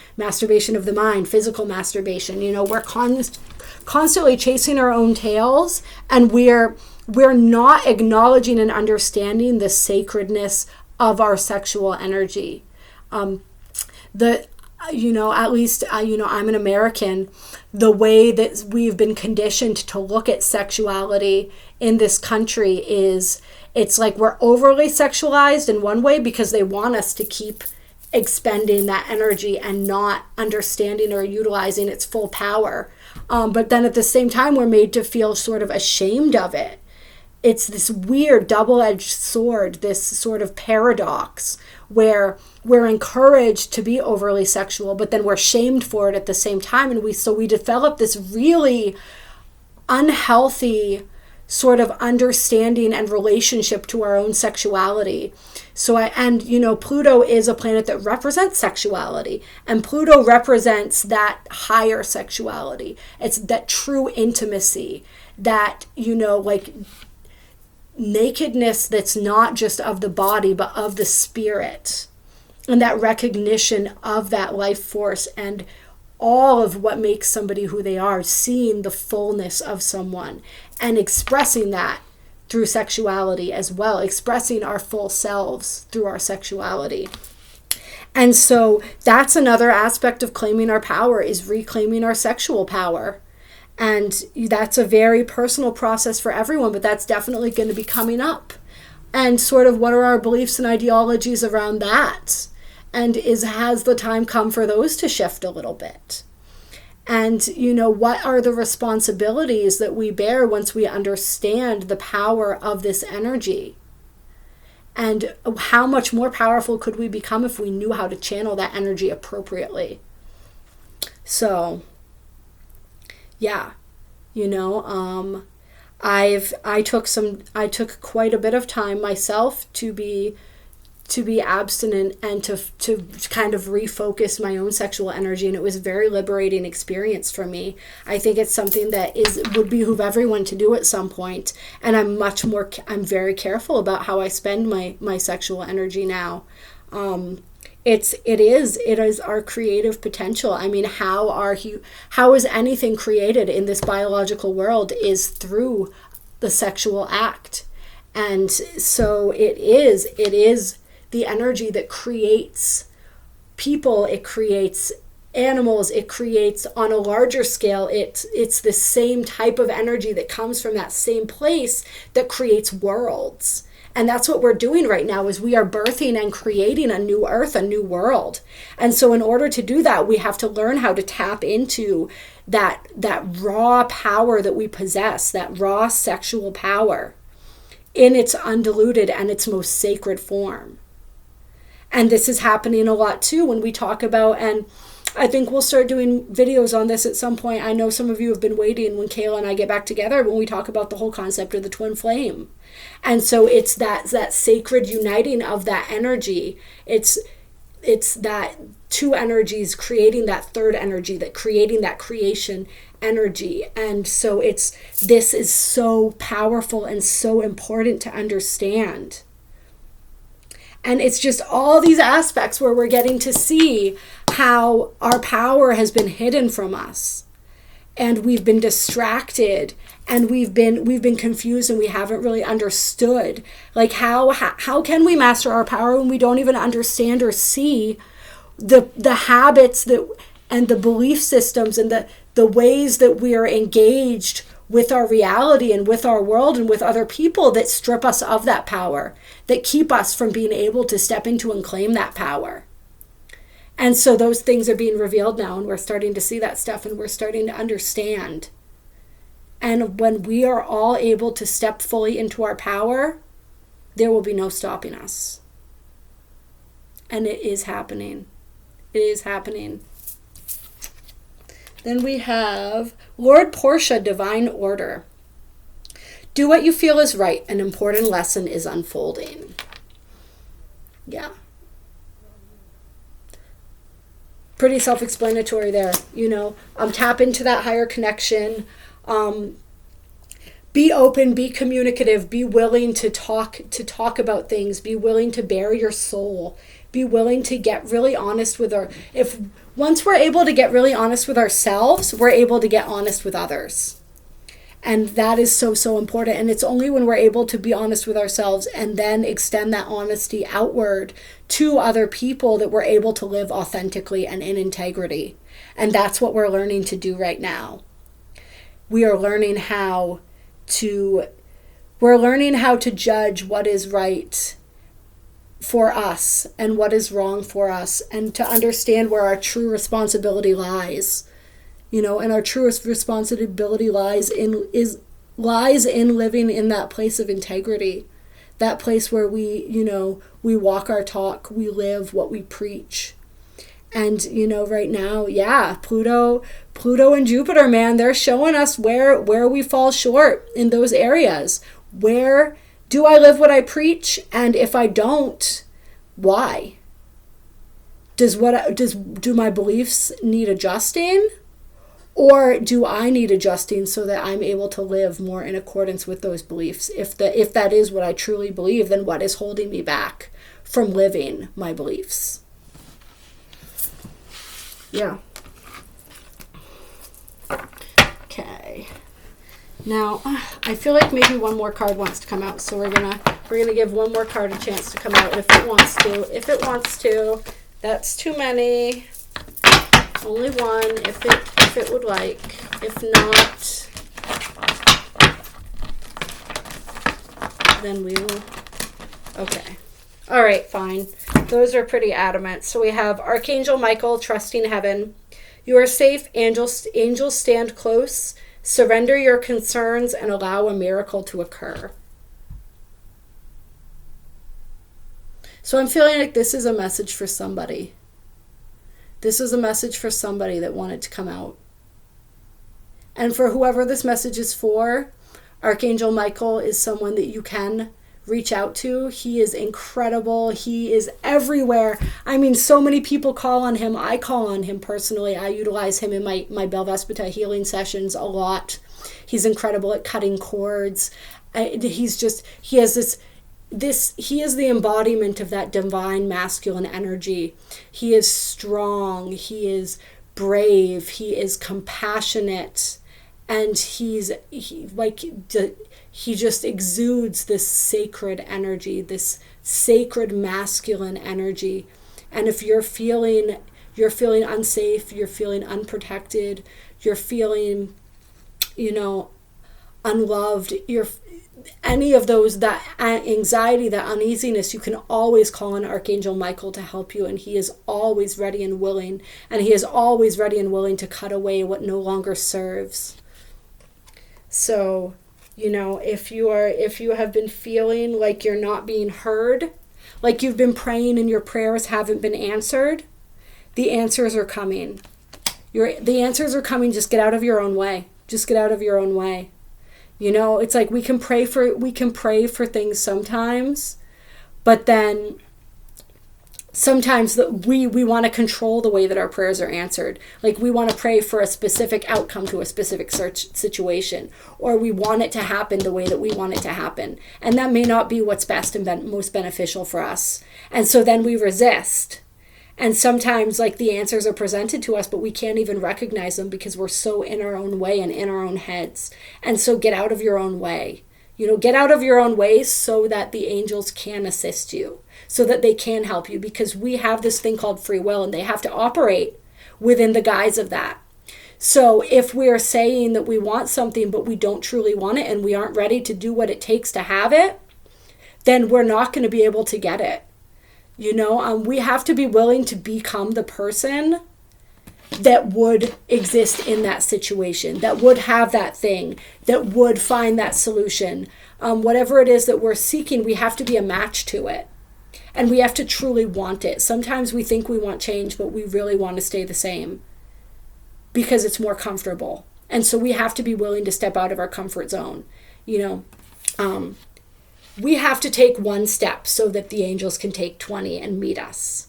of the mind, physical masturbation. We're constantly chasing our own tails, and we're not acknowledging and understanding the sacredness of our sexual energy. at least, I'm an American, the way that we've been conditioned to look at sexuality in this country is, it's like we're overly sexualized in one way because they want us to keep expending that energy and not understanding or utilizing its full power. But then at the same time, we're made to feel sort of ashamed of it. It's this weird double-edged sword, this sort of paradox where we're encouraged to be overly sexual, but then we're shamed for it at the same time. And we develop this really unhealthy sort of understanding and relationship to our own sexuality. Pluto is a planet that represents sexuality, and Pluto represents that higher sexuality. It's that true intimacy, that, like nakedness that's not just of the body, but of the spirit, and that recognition of that life force and all of what makes somebody who they are, seeing the fullness of someone and expressing that through sexuality as well, expressing our full selves through our sexuality. And so that's another aspect of claiming our power, is reclaiming our sexual power. And that's a very personal process for everyone, but that's definitely going to be coming up. And sort of what are our beliefs and ideologies around that? And has the time come for those to shift a little bit? And, what are the responsibilities that we bear once we understand the power of this energy? And how much more powerful could we become if we knew how to channel that energy appropriately? So, yeah, I took quite a bit of time myself to be abstinent and to kind of refocus my own sexual energy, and it was a very liberating experience for me. I think it's something that would behoove everyone to do at some point, and I'm very careful about how I spend my sexual energy now. It is our creative potential. I mean, how is anything created in this biological world is through the sexual act. And so it is the energy that creates people, it creates animals, it creates, on a larger scale, it's the same type of energy that comes from that same place that creates worlds. And that's what we're doing right now, is we are birthing and creating a new earth, a new world. And so in order to do that, we have to learn how to tap into that raw power that we possess, that raw sexual power in its undiluted and its most sacred form. And this is happening a lot too when we talk about, and I think we'll start doing videos on this at some point. I know some of you have been waiting when Kayla and I get back together when we talk about the whole concept of the twin flame. And so it's that sacred uniting of that energy. It's that two energies creating that third energy, that creating that creation energy. And so this is so powerful and so important to understand. And it's just all these aspects where we're getting to see how our power has been hidden from us, and we've been distracted, and we've been confused, and we haven't really understood. Like how can we master our power when we don't even understand or see the habits and the belief systems and the ways that we are engaged with our reality and with our world and with other people that strip us of that power, that keep us from being able to step into and claim that power. And so those things are being revealed now, and we're starting to see that stuff, and we're starting to understand. And when we are all able to step fully into our power, there will be no stopping us. And it is happening. It is happening. Then we have Lord Portia, Divine Order. Do what you feel is right. An important lesson is unfolding. Yeah. Pretty self-explanatory there. Tap into that higher connection. Be open, be communicative, be willing to talk about things, be willing to bare your soul, be willing to get really honest with once we're able to get really honest with ourselves, we're able to get honest with others. And that is so, so important. And it's only when we're able to be honest with ourselves and then extend that honesty outward to other people that we're able to live authentically and in integrity. And that's what we're learning to do right now. We are learning how to judge what is right for us and what is wrong for us, and to understand where our true responsibility lies. And our truest responsibility lies in living in that place of integrity, that place where we walk our talk, we live what we preach. And right now, Pluto and Jupiter, man, they're showing us where we fall short in those areas. Where do I live what I preach? And if I don't, why? Do my beliefs need adjusting? Or do I need adjusting so that I'm able to live more in accordance with those beliefs? If that is what I truly believe, then what is holding me back from living my beliefs? Yeah. Okay. Now, I feel like maybe one more card wants to come out, so we're gonna give one more card a chance to come out if it wants to. If it wants to, that's too many. Only one, if it would like. If not, then we will. Okay. All right, fine. Those are pretty adamant. So we have Archangel Michael, trusting heaven. You are safe. Angels stand close. Surrender your concerns and allow a miracle to occur. So I'm feeling like this is a message for somebody. This is a message for somebody that wanted to come out. And for whoever this message is for, Archangel Michael is someone that you can reach out to. He is incredible. He is everywhere. I mean, so many people call on him. I call on him personally. I utilize him in my Bel Vespita healing sessions a lot. He's incredible at cutting cords. He is the embodiment of that divine masculine energy. He is strong. He is brave. He is compassionate. And he just exudes this sacred energy, this sacred masculine energy. And if you're feeling unsafe, you're feeling unprotected, you're feeling, unloved, any of those, that anxiety, that uneasiness, you can always call on Archangel Michael to help you, and he is always ready and willing, to cut away what no longer serves. So, if you have been feeling like you're not being heard, like you've been praying and your prayers haven't been answered, the answers are coming. The answers are coming. Just get out of your own way. It's like we can pray for things sometimes, but then sometimes we want to control the way that our prayers are answered. Like we want to pray for a specific outcome to a specific situation, or we want it to happen the way that we want it to happen. And that may not be what's best and most beneficial for us. And so then we resist. And sometimes the answers are presented to us, but we can't even recognize them because we're so in our own way and in our own heads. And so get out of your own way. Get out of your own way so that the angels can assist you, so that they can help you, because we have this thing called free will and they have to operate within the guise of that. So if we're saying that we want something, but we don't truly want it and we aren't ready to do what it takes to have it, then we're not going to be able to get it. We have to be willing to become the person that would exist in that situation, that would have that thing, that would find that solution. Whatever it is that we're seeking, we have to be a match to it. And we have to truly want it. Sometimes we think we want change, but we really want to stay the same because it's more comfortable. And so we have to be willing to step out of our comfort zone. We have to take one step so that the angels can take 20 and meet us.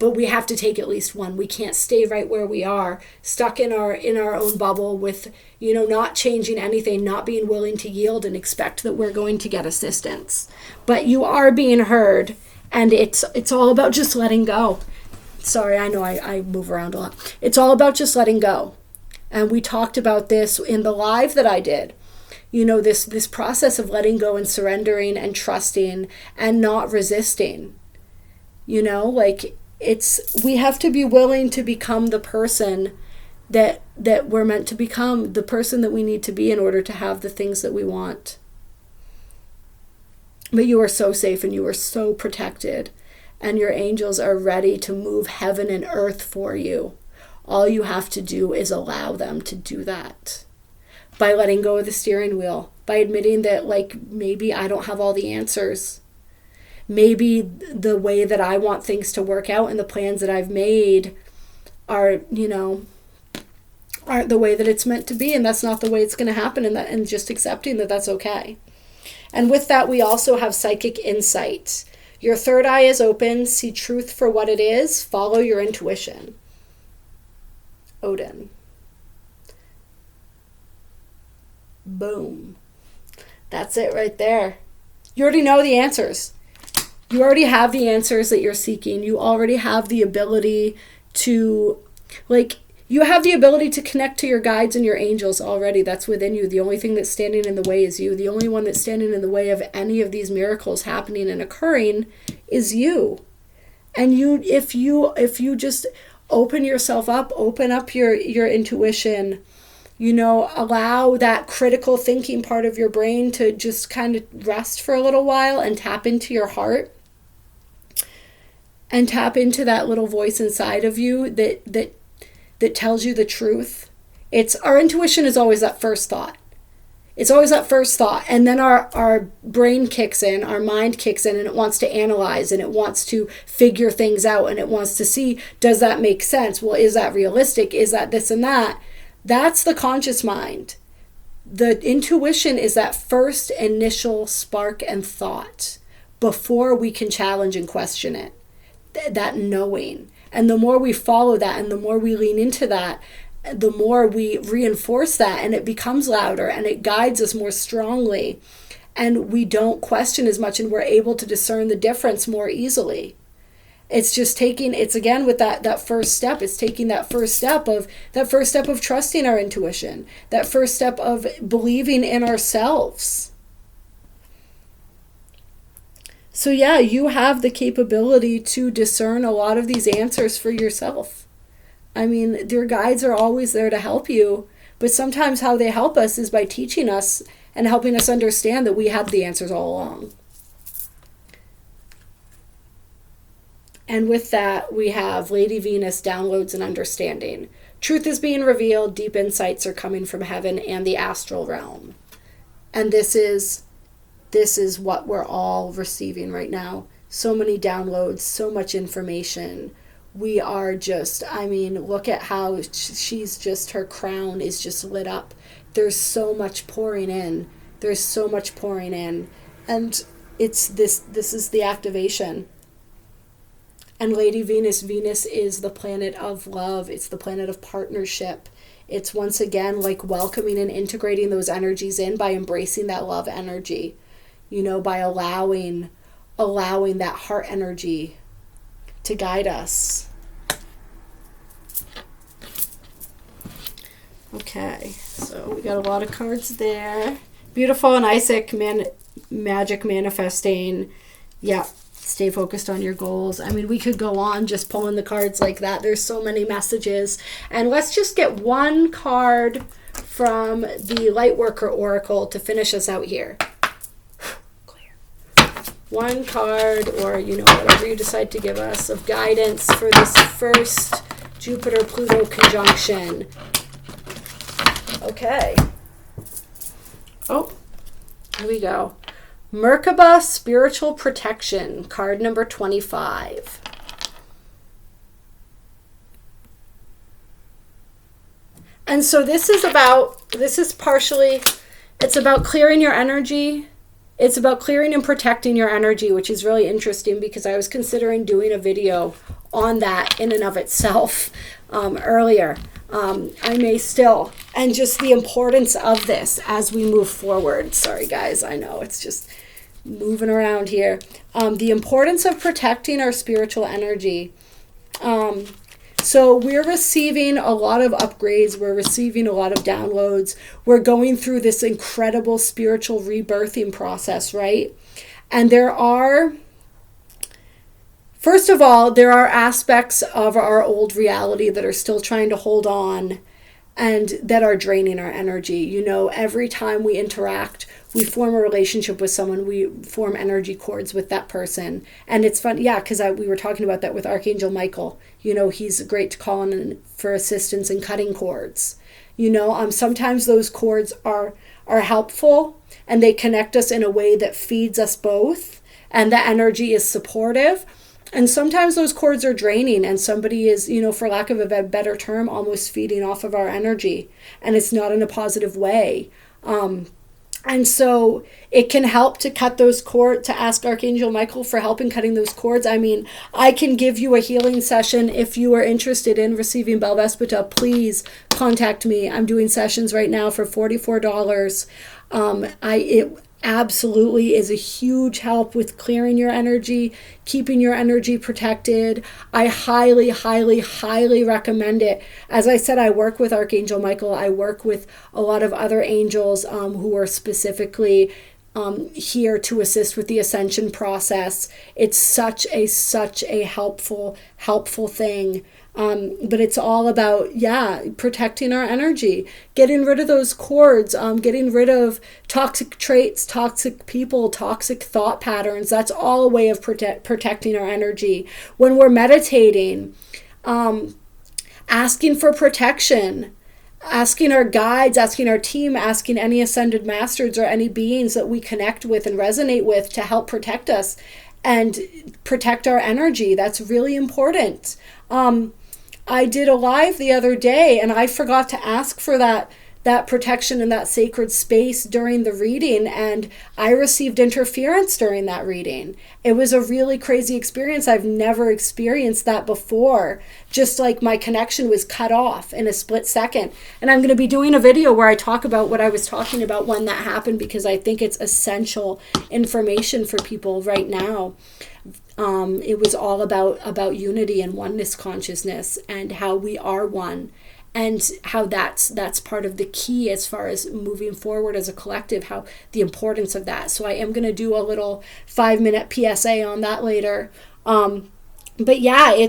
But we have to take at least one. We can't stay right where we are, stuck in our own bubble with, not changing anything, not being willing to yield and expect that we're going to get assistance. But you are being heard, and it's all about just letting go. Sorry, I know I move around a lot. It's all about just letting go. And we talked about this in the live that I did. You know, this process of letting go and surrendering and trusting and not resisting. You know, like we have to be willing to become the person that we're meant to become, the person that we need to be in order to have the things that we want. But you are so safe and you are so protected, and your angels are ready to move heaven and earth for you. All you have to do is allow them to do that. By letting go of the steering wheel, by admitting that, like, maybe I don't have all the answers. Maybe the way that I want things to work out and the plans that I've made are, you know, aren't the way that it's meant to be, and that's not the way it's going to happen, and just accepting that that's okay. And with that, we also have psychic insight. Your third eye is open. See truth for what it is. Follow your intuition. Odin. Boom. That's it right there. You already know the answers. You already have the answers that you're seeking. You already have the ability to, you have the ability to connect to your guides and your angels already. That's within you. The only thing that's standing in the way is you. The only one that's standing in the way of any of these miracles happening and occurring is you. And if you just open yourself up, open up your intuition, you know, allow that critical thinking part of your brain to just kind of rest for a little while and tap into your heart and tap into that little voice inside of you that tells you the truth. Our intuition is always that first thought. It's always that first thought. And then our brain kicks in, our mind kicks in, and it wants to analyze, and it wants to figure things out, and it wants to see, does that make sense? Well, is that realistic? Is that this and that? That's the conscious mind. The intuition is that first initial spark and thought before we can challenge and question it. That knowing. And the more we follow that and the more we lean into that, the more we reinforce that, and it becomes louder and it guides us more strongly, and we don't question as much, and we're able to discern the difference more easily. It's just it's again with that first step. It's taking that first step of trusting our intuition, that first step of believing in ourselves. So yeah, you have the capability to discern a lot of these answers for yourself. I mean, your guides are always there to help you, but sometimes how they help us is by teaching us and helping us understand that we have the answers all along. And with that, we have Lady Venus, downloads and understanding. Truth is being revealed, deep insights are coming from heaven and the astral realm. And this is what we're all receiving right now. So many downloads, so much information. We are just, look at how she's just, her crown is just lit up. There's so much pouring in. And it's this is the activation. And Lady Venus is the planet of love. It's the planet of partnership. It's once again like welcoming and integrating those energies in by embracing that love energy, you know, by allowing that heart energy to guide us. Okay, so we got a lot of cards there. Beautiful and Isaac, magic manifesting. Yeah, stay focused on your goals. I mean, we could go on just pulling the cards like that. There's so many messages. And let's just get one card from the Lightworker Oracle to finish us out here. Clear. One card, or, you know, whatever you decide to give us, of guidance for this first Jupiter-Pluto conjunction. Okay. Oh, here we go. Merkaba, Spiritual Protection, card number 25. And so it's about clearing your energy. It's about clearing and protecting your energy, which is really interesting because I was considering doing a video on that in and of itself earlier. I may still. And just the importance of this as we move forward. Sorry, guys. I know it's just moving around here. The importance of protecting our spiritual energy. So we're receiving a lot of upgrades. We're receiving a lot of downloads. We're going through this incredible spiritual rebirthing process, right? And first of all, there are aspects of our old reality that are still trying to hold on and that are draining our energy. You know, every time we interact, we form a relationship with someone, we form energy cords with that person. And it's fun, yeah, because we were talking about that with Archangel Michael. You know, he's great to call in for assistance in cutting cords. You know, sometimes those cords are helpful and they connect us in a way that feeds us both, and the energy is supportive. And sometimes those cords are draining and somebody is, you know, for lack of a better term, almost feeding off of our energy, and it's not in a positive way. And so it can help to cut those cords, to ask Archangel Michael for help in cutting those cords. I mean, I can give you a healing session if you are interested in receiving Bel Vespita. Please contact me. I'm doing sessions right now for $44. It absolutely is a huge help with clearing your energy, keeping your energy protected. I highly, highly, highly recommend it. As I said, I work with Archangel Michael. I work with a lot of other angels who are specifically here to assist with the ascension process. It's such a helpful thing. But it's all about, protecting our energy, getting rid of those cords, getting rid of toxic traits, toxic people, toxic thought patterns. That's all a way of protecting our energy. When we're meditating, asking for protection, asking our guides, asking our team, asking any ascended masters or any beings that we connect with and resonate with to help protect us and protect our energy. That's really important. I did a live the other day and I forgot to ask for that protection in that sacred space during the reading, and I received interference during that reading. It was a really crazy experience. I've never experienced that before. Just like my connection was cut off in a split second. And I'm going to be doing a video where I talk about what I was talking about when that happened, because I think it's essential information for people right now. It was all about unity and oneness consciousness and how we are one, and how that's part of the key as far as moving forward as a collective, how the importance of that. So I am going to do a little 5-minute PSA on that later. But yeah,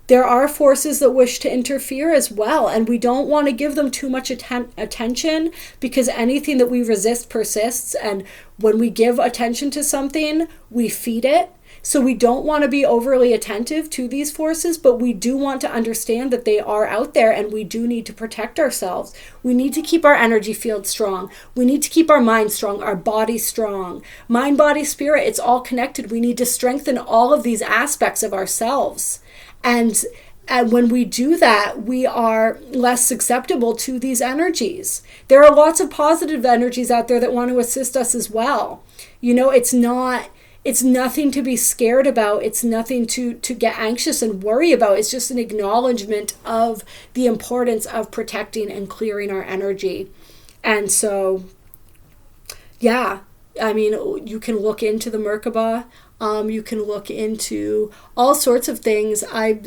there are forces that wish to interfere as well, and we don't want to give them too much attention, because anything that we resist persists, and when we give attention to something, we feed it. So we don't want to be overly attentive to these forces, but we do want to understand that they are out there, and we do need to protect ourselves. We need to keep our energy field strong. We need to keep our mind strong, our body strong. Mind, body, spirit, it's all connected. We need to strengthen all of these aspects of ourselves. And when we do that, we are less susceptible to these energies. There are lots of positive energies out there that want to assist us as well. You know, it's nothing to be scared about. It's nothing to get anxious and worry about. It's just an acknowledgement of the importance of protecting and clearing our energy. And so, yeah, I mean, you can look into the Merkaba. You can look into all sorts of things. I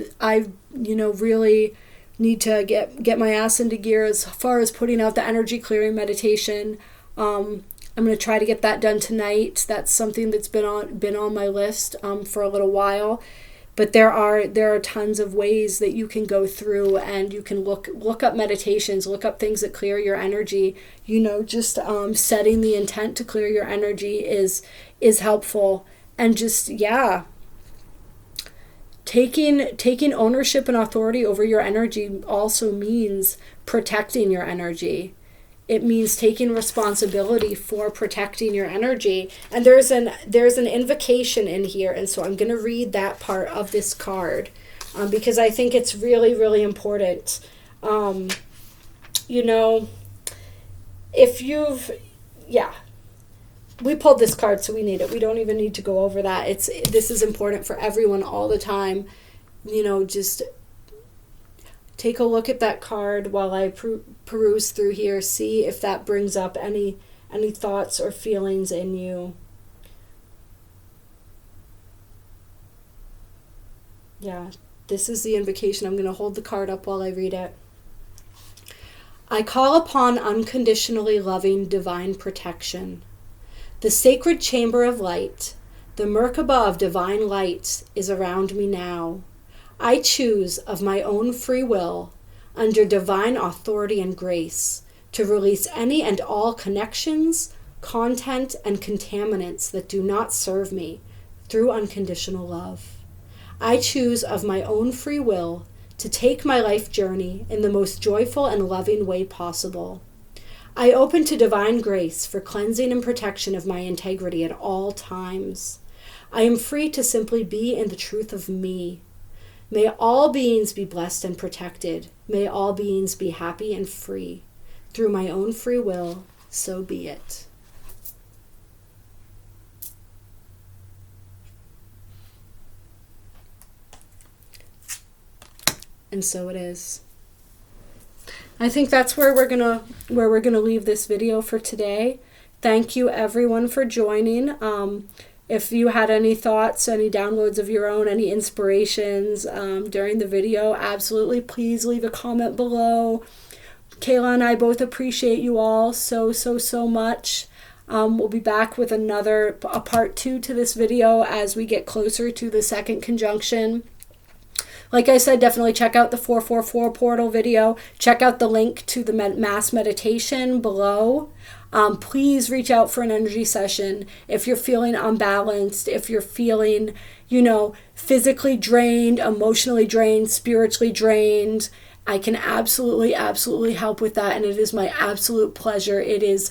really need to get my ass into gear as far as putting out the energy clearing meditation. I'm going to try to get that done tonight. That's something that's been on my list for a little while. But there are tons of ways that you can go through, and you can look up meditations, look up things that clear your energy. You know, just setting the intent to clear your energy is helpful. And just, taking ownership and authority over your energy also means protecting your energy. It means taking responsibility for protecting your energy. And there's an invocation in here, and so I'm going to read that part of this card because I think it's really, really important. We pulled this card, so we need it. We don't even need to go over that. This is important for everyone all the time. You know, just take a look at that card while I peruse through here. See if that brings up any thoughts or feelings in you. Yeah, This is the invocation. I'm going to hold the card up while I read it. I call upon unconditionally loving divine protection. The sacred chamber of light, the Merkaba of divine light, is around me now. I choose of my own free will, under divine authority and grace, to release any and all connections, content, and contaminants that do not serve me through unconditional love. I choose of my own free will to take my life journey in the most joyful and loving way possible. I open to divine grace for cleansing and protection of my integrity at all times. I am free to simply be in the truth of me. May all beings be blessed and protected. May all beings be happy and free. Through my own free will, so be it. And so it is. I think that's where we're gonna leave this video for today. Thank you everyone for joining. If you had any thoughts, any downloads of your own, any inspirations during the video, absolutely please leave a comment below. Kayla and I both appreciate you all so much. We'll be back with a part 2 to this video as we get closer to the second conjunction. Like I said, definitely check out the 444 portal video. Check out the link to the mass meditation below. Please reach out for an energy session if you're feeling unbalanced, if you're feeling, physically drained, emotionally drained, spiritually drained. I can absolutely help with that, and it is my absolute pleasure. It is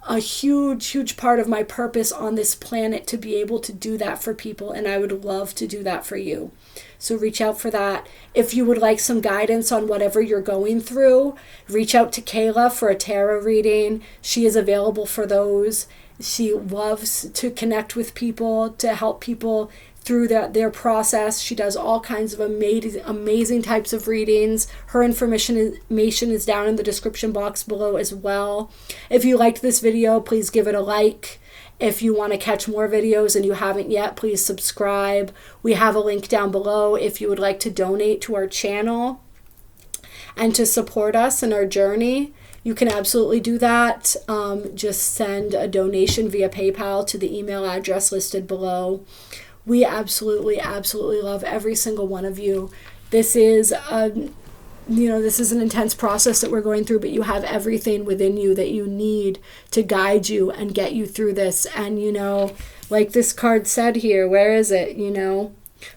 a huge part of my purpose on this planet to be able to do that for people, and I would love to do that for you. So reach out for that. If you would like some guidance on whatever you're going through, reach out to Kayla for a tarot reading. She is available for those. She loves to connect with people, to help people through their process. She does all kinds of amazing types of readings. Her information is down in the description box below as well. If you liked this video, please give it a like. If you want to catch more videos and you haven't yet, please subscribe. We have a link down below if you would like to donate to our channel and to support us in our journey. You can absolutely do that. Just send a donation via PayPal to the email address listed below. We absolutely love every single one of you. This is this is an intense process that we're going through, but you have everything within you that you need to guide you and get you through this. And, like this card said here, where is it?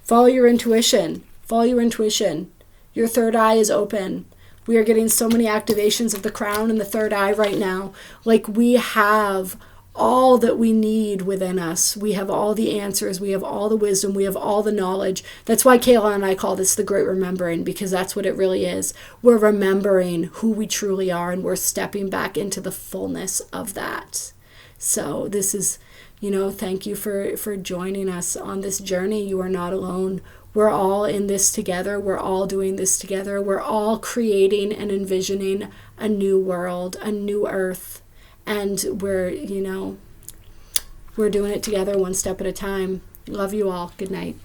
Follow your intuition. Follow your intuition. Your third eye is open. We are getting so many activations of the crown and the third eye right now. Like, we have all that we need within us. We have all the answers. We have all the wisdom. We have all the knowledge. That's why Kayla and I call this the Great Remembering, because that's what it really is. We're remembering who we truly are, and we're stepping back into the fullness of that. So this is, thank you for joining us on this journey. You are not alone. We're all in this together. We're all doing this together. We're all creating and envisioning a new world, a new earth. And we're doing it together one step at a time. Love you all. Good night.